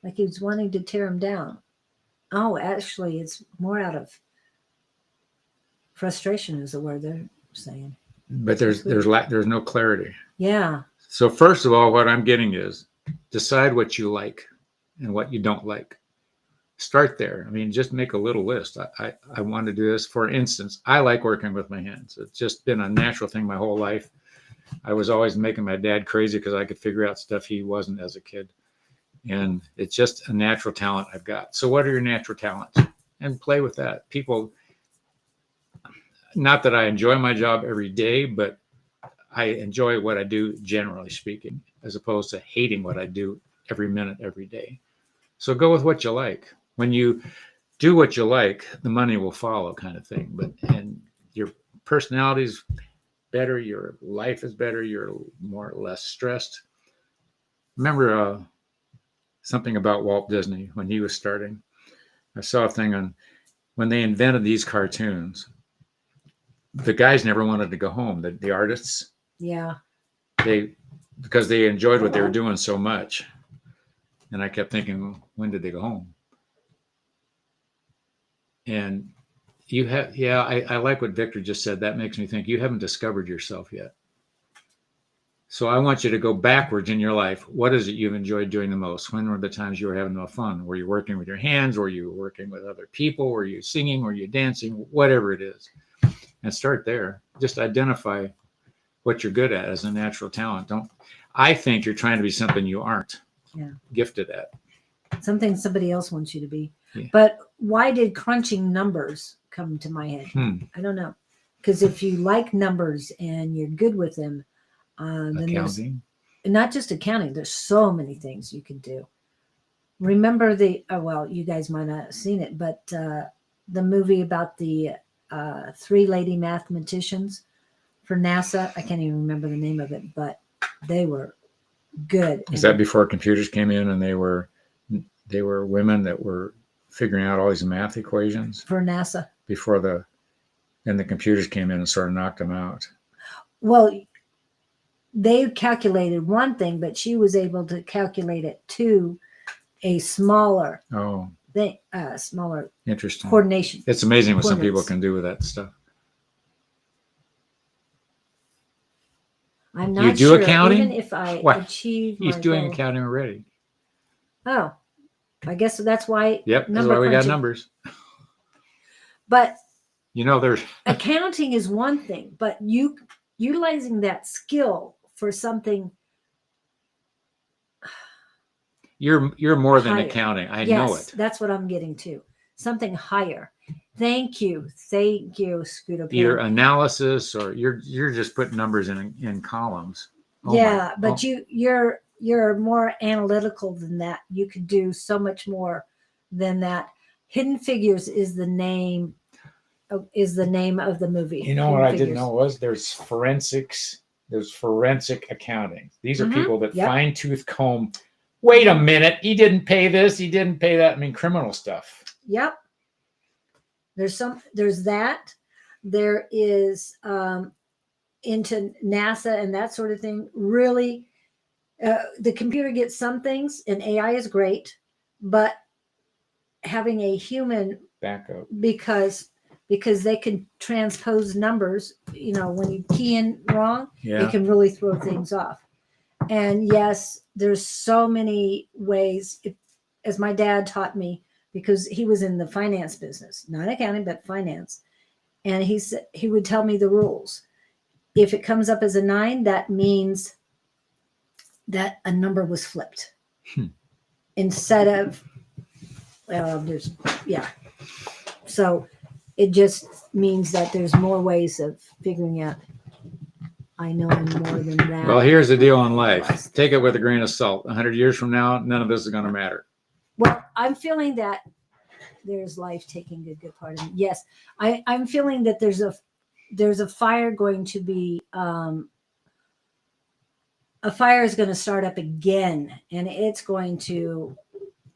Like he was wanting to tear them down. Oh, actually, it's more out of frustration is the word they're saying. But there's no clarity. Yeah. So first of all, what I'm getting is decide what you like and what you don't like. Start there. I mean, just make a little list. I want to do this. For instance, I like working with my hands. It's just been a natural thing my whole life. I was always making my dad crazy because I could figure out stuff he wasn't as a kid. And it's just a natural talent I've got. So what are your natural talents? And play with that. People, not that I enjoy my job every day, but I enjoy what I do, generally speaking, as opposed to hating what I do every minute, every day. So go with what you like. When you do what you like, the money will follow, kind of thing. And your personality's better, your life is better, you're more or less stressed. Remember something about Walt Disney when he was starting? I saw a thing on when they invented these cartoons. The guys never wanted to go home. The artists, Yeah. because they enjoyed what they were doing so much. And I kept thinking, when did they go home? And you have, I like what Victor just said. That makes me think you haven't discovered yourself yet. So I want you to go backwards in your life. What is it you've enjoyed doing the most? When were the times you were having the most fun? Were you working with your hands? Were you working with other people? Were you singing? Were you dancing? Whatever it is. And start there. Just identify what you're good at as a natural talent. I think you're trying to be something you aren't gifted at. Something somebody else wants you to be. Yeah. But why did crunching numbers come to my head? I don't know. Because if you like numbers and you're good with them, then Accounting. There's not just accounting. There's so many things you can do. Remember you guys might not have seen it, but the movie about the 3 lady mathematicians for NASA. I can't even remember the name of it, but they were good. Is that before computers came in and they were women that were figuring out all these math equations for NASA before the computers came in and sort of knocked them out? Well, they calculated one thing, but she was able to calculate it to a smaller thing, smaller interesting coordination. It's amazing what some people can do with that stuff. I'm not you do sure. accounting? Even if I achieve my He's doing goal. accounting already. Oh, I guess that's why. Yep, that's why we got numbers. But there's accounting is one thing, but you utilizing that skill for something. You're more than higher. accounting. I Yes, know it. That's what I'm getting to. Something higher. Thank you, Scooter. Your analysis, or you're just putting numbers in columns. But you're more analytical than that. You could do so much more than that. Hidden Figures is the name of the movie. You know Hidden what I Figures. didn't know was there's forensics. There's forensic accounting. These are people that fine tooth comb. Wait a minute, he didn't pay this, he didn't pay that. I mean, criminal stuff. Yep. There's that. There is into NASA and that sort of thing. Really, the computer gets some things, and AI is great, but having a human Backup. because they can transpose numbers. When you key in wrong, Yeah. it can really throw things off. And yes, there's so many ways. As my dad taught me, because he was in the finance business, not accounting, but finance. And he would tell me the rules. If it comes up as a 9, that means that a number was flipped. Instead of, So it just means that there's more ways of figuring out. I know I'm more than that. Well, here's the deal in life. Take it with a grain of salt. 100 years from now, none of this is going to matter. Well, I'm feeling that there's life taking a good part of it. Yes, I'm feeling that there's a fire going to be a fire is going to start up again, and it's going to.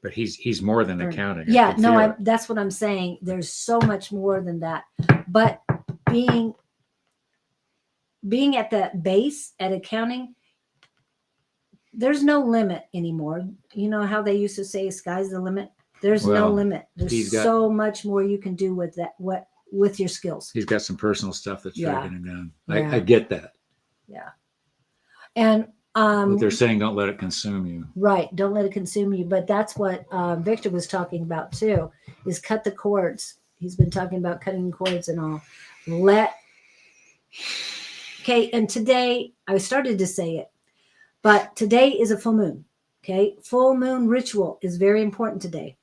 But he's more than accounting. Yeah, no, that's what I'm saying. There's so much more than that. But being at that base at accounting, there's no limit anymore. You know how they used to say sky's the limit? There's no limit. There's so much more you can do with that, with your skills. He's got some personal stuff that's dragging him down. Yeah. I get that. Yeah. And but they're saying don't let it consume you. Right. Don't let it consume you. But that's what Victor was talking about too, is cut the cords. He's been talking about cutting cords and all. Okay. And today, I started to say it, but today is a full moon. Okay. Full moon ritual is very important today.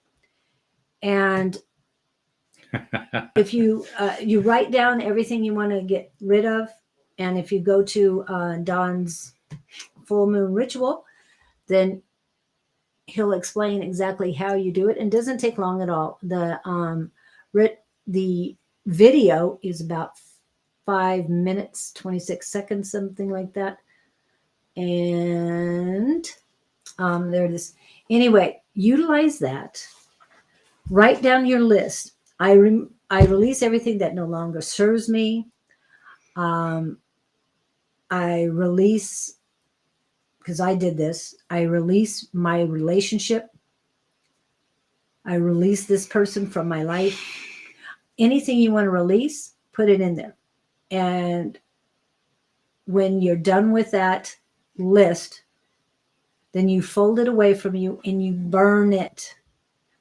And if you write down everything you want to get rid of, and if you go to Don's full moon ritual, then he'll explain exactly how you do it, and it doesn't take long at all. The video is about 5 minutes 26 seconds, something like that, and there it is. Anyway, utilize that. Write down your list. I release everything that no longer serves me. I release, because I did this, I release my relationship. I release this person from my life. Anything you want to release, put it in there. And when you're done with that list, then you fold it away from you and you burn it.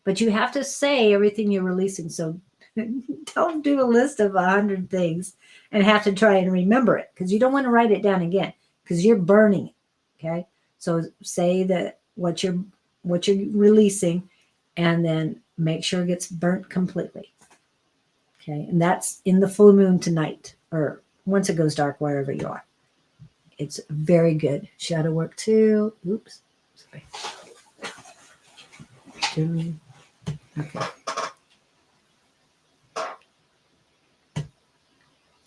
But you have to say everything you're releasing. So don't do a list of 100 things and have to try and remember it, because you don't want to write it down again, because you're burning it. Okay. So say that what you're releasing, and then make sure it gets burnt completely. Okay. And that's in the full moon tonight, or once it goes dark, wherever you are. It's very good. Shadow work too. Oops. Sorry. Okay.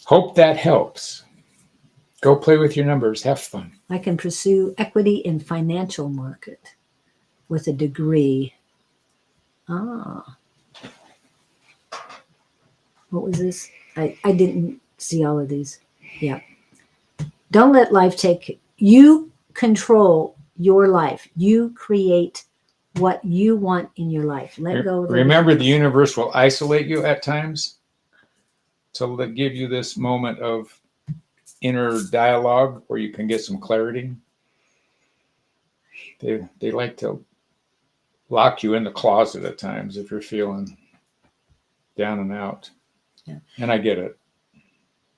Hope that helps. Go play with your numbers. Have fun. I can pursue equity in financial market with a degree. What was this? I didn't see all of these. Yeah. Don't let life take you. Control your life. You create what you want in your life. Let go of it. Remember, the universe will isolate you at times to give you this moment of inner dialogue where you can get some clarity. They like to lock you in the closet at times if you're feeling down and out. Yeah. And I get it.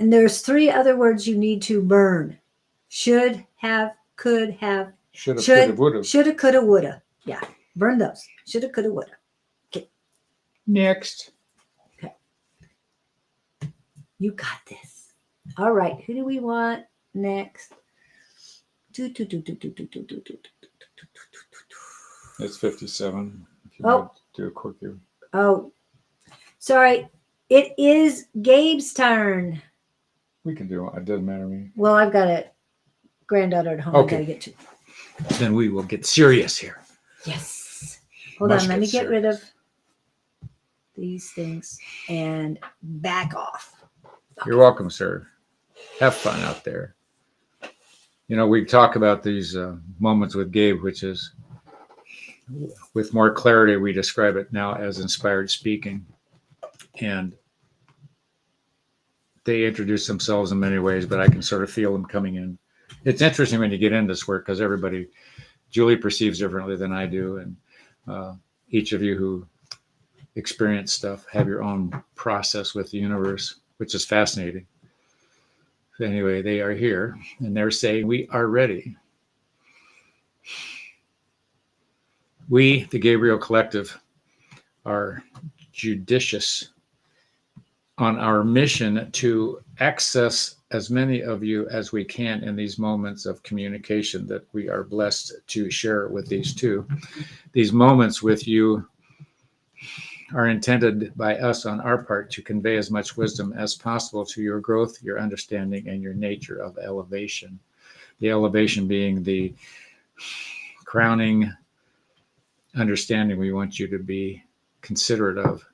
And there's 3 other words you need to burn. Should have, could have. Shoulda, coulda, woulda. Shoulda, coulda, woulda. Yeah. Burn those. Shoulda, coulda, woulda. Okay. Next. Okay. You got this. All right. Who do we want next? It's 57. If you Oh. want to do a quickie. Oh, sorry. It is Gabe's turn. We can do it. It doesn't matter to me. Well, I've got a granddaughter at home Okay. I got to get to. Then we will get serious here. Yes. Hold Must on. Let me get get rid of these things and back off. You're welcome, sir. Have fun out there. You know, we talk about these moments with Gabe, which is, with more clarity, we describe it now as inspired speaking. And they introduce themselves in many ways, but I can sort of feel them coming in. It's interesting when you get into this work because Julie perceives differently than I do. And each of you who experience stuff have your own process with the universe, which is fascinating. So anyway, they are here and they're saying, we are ready. We, the Gabriel Collective, are judicious on our mission to access as many of you as we can in these moments of communication that we are blessed to share with these two. These moments with you are intended by us on our part to convey as much wisdom as possible to your growth, your understanding, and your nature of elevation. The elevation being the crowning understanding we want you to be considerate of.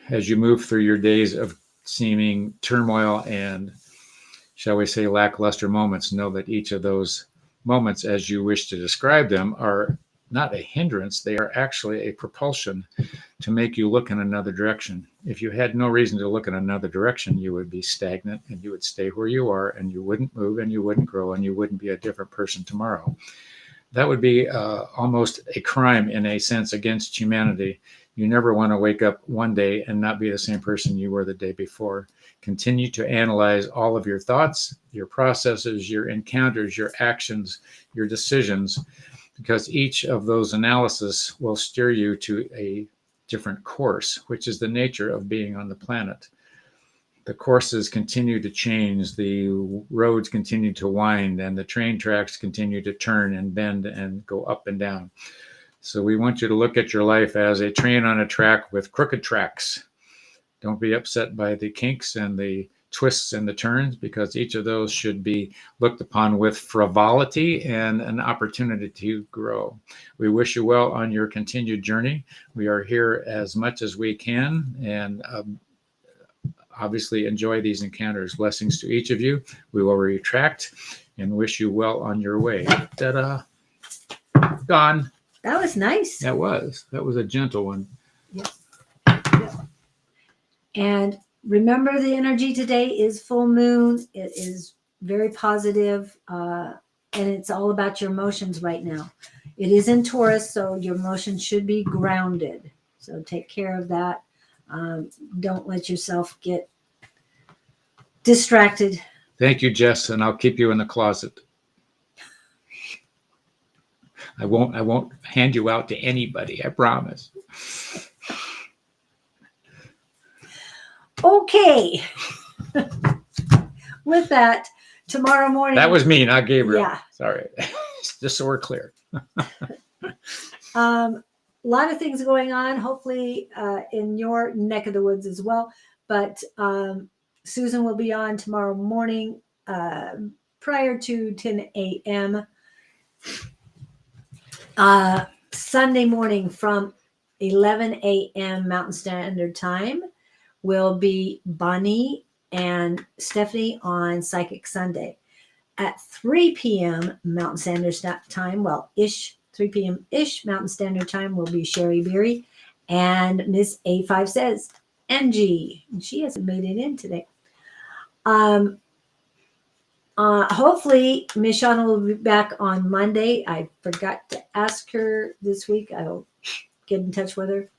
As you move through your days of seeming turmoil and, shall we say, lackluster moments, know that each of those moments, as you wish to describe them, are not a hindrance. They are actually a propulsion to make you look in another direction. If you had no reason to look in another direction, you would be stagnant and you would stay where you are and you wouldn't move and you wouldn't grow and you wouldn't be a different person tomorrow. That would be almost a crime in a sense against humanity. You never want to wake up one day and not be the same person you were the day before. Continue to analyze all of your thoughts, your processes, your encounters, your actions, your decisions, because each of those analyses will steer you to a different course, which is the nature of being on the planet. The courses continue to change, the roads continue to wind, and the train tracks continue to turn and bend and go up and down. So we want you to look at your life as a train on a track with crooked tracks. Don't be upset by the kinks and the twists and the turns, because each of those should be looked upon with frivolity and an opportunity to grow. We wish you well on your continued journey. We are here as much as we can, and obviously enjoy these encounters. Blessings to each of you. We will retract and wish you well on your way. Ta-da. Gone. That was nice. That was a gentle one. Yep. And remember, the energy today is full moon. It is very positive, and it's all about your emotions right now. It is in Taurus, so your emotions should be grounded. So take care of that. Don't let yourself get distracted. Thank you, Jess, and I'll keep you in the closet. I won't hand you out to anybody, I promise. Okay. With that, tomorrow morning. That was me, not Gabriel. Yeah. Sorry. Just so we're clear. A lot of things going on, hopefully in your neck of the woods as well. But Susan will be on tomorrow morning prior to 10 a.m. Sunday morning from 11 a.m. Mountain Standard Time will be Bonnie and Stephanie on Psychic Sunday. At 3 p.m. Mountain Standard Time, 3 p.m. ish Mountain Standard Time will be Sherry Beery and Miss A5 Says, Angie. And she hasn't made it in today. Hopefully, Miss Shauna will be back on Monday. I forgot to ask her this week. I'll get in touch with her.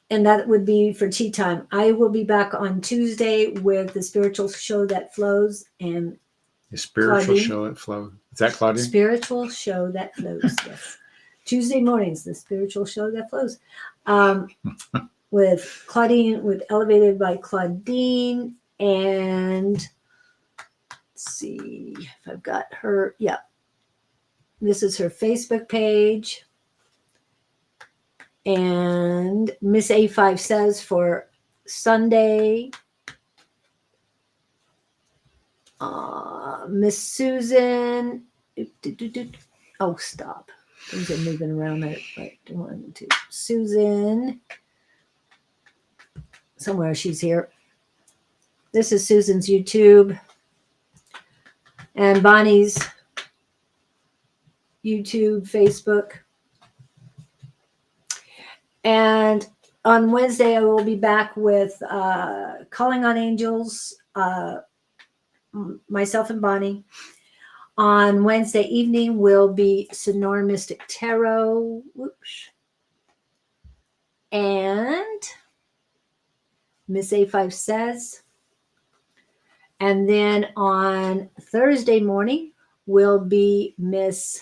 And that would be for tea time. I will be back on Tuesday with the spiritual show that flows. And the spiritual Claudene. show that flows. Is that Claudene? Spiritual show that flows, yes. Tuesday mornings, the spiritual show that flows. With Claudene, with Elevated by Claudene. And let's see if I've got her. Yeah. This is her Facebook page. And Miss A5 Says for Sunday. Miss Susan. Oh, stop. Things are moving around. Like 1, 2. Susan. Somewhere she's here. This is Susan's YouTube. And Bonnie's YouTube, Facebook. And on Wednesday, I will be back with Calling on Angels, myself and Bonnie. On Wednesday evening will be Sonora Mystic Tarot. Whoops. And Miss A5 Says. And then on Thursday morning will be Miss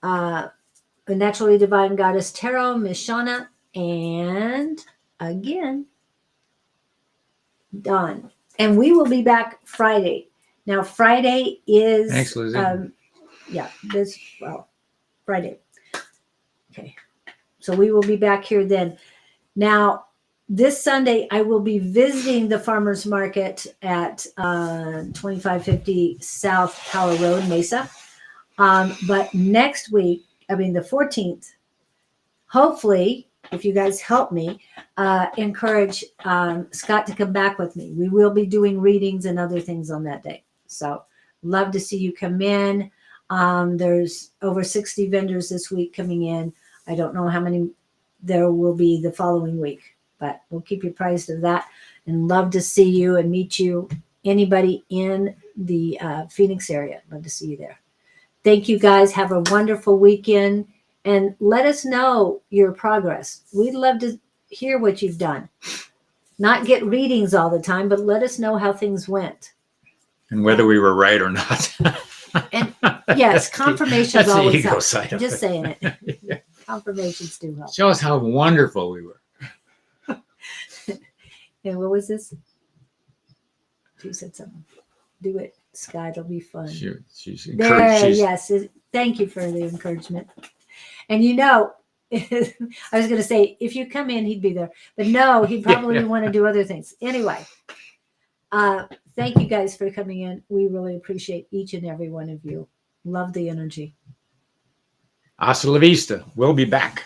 Naturally Divine Goddess Tarot, Miss Shauna, and again, Don. And we will be back Friday. Now, Friday is Thanks, Lizzie. Friday. Okay. So we will be back here then. Now, this Sunday, I will be visiting the farmers market at 2550 South Power Road, Mesa. But next week, the 14th, hopefully, if you guys help me, encourage Scott to come back with me. We will be doing readings and other things on that day. So love to see you come in. There's over 60 vendors this week coming in. I don't know how many there will be the following week, but we'll keep you apprised of that, and love to see you and meet you. Anybody in the Phoenix area, love to see you there. Thank you guys. Have a wonderful weekend, and let us know your progress. We'd love to hear what you've done. Not get readings all the time, but let us know how things went. And whether we were right or not. And yes, confirmations That's the always ego help. side of Just it. saying it. Confirmations do help. Show us how wonderful we were. And what was this? She said something. Do it, Sky. It'll be fun. She's There, encouraged. yes. Thank you for the encouragement. And I was going to say, if you come in, he'd be there. But no, he'd probably want to do other things. Anyway, thank you guys for coming in. We really appreciate each and every one of you. Love the energy. Hasta la vista. We'll be back.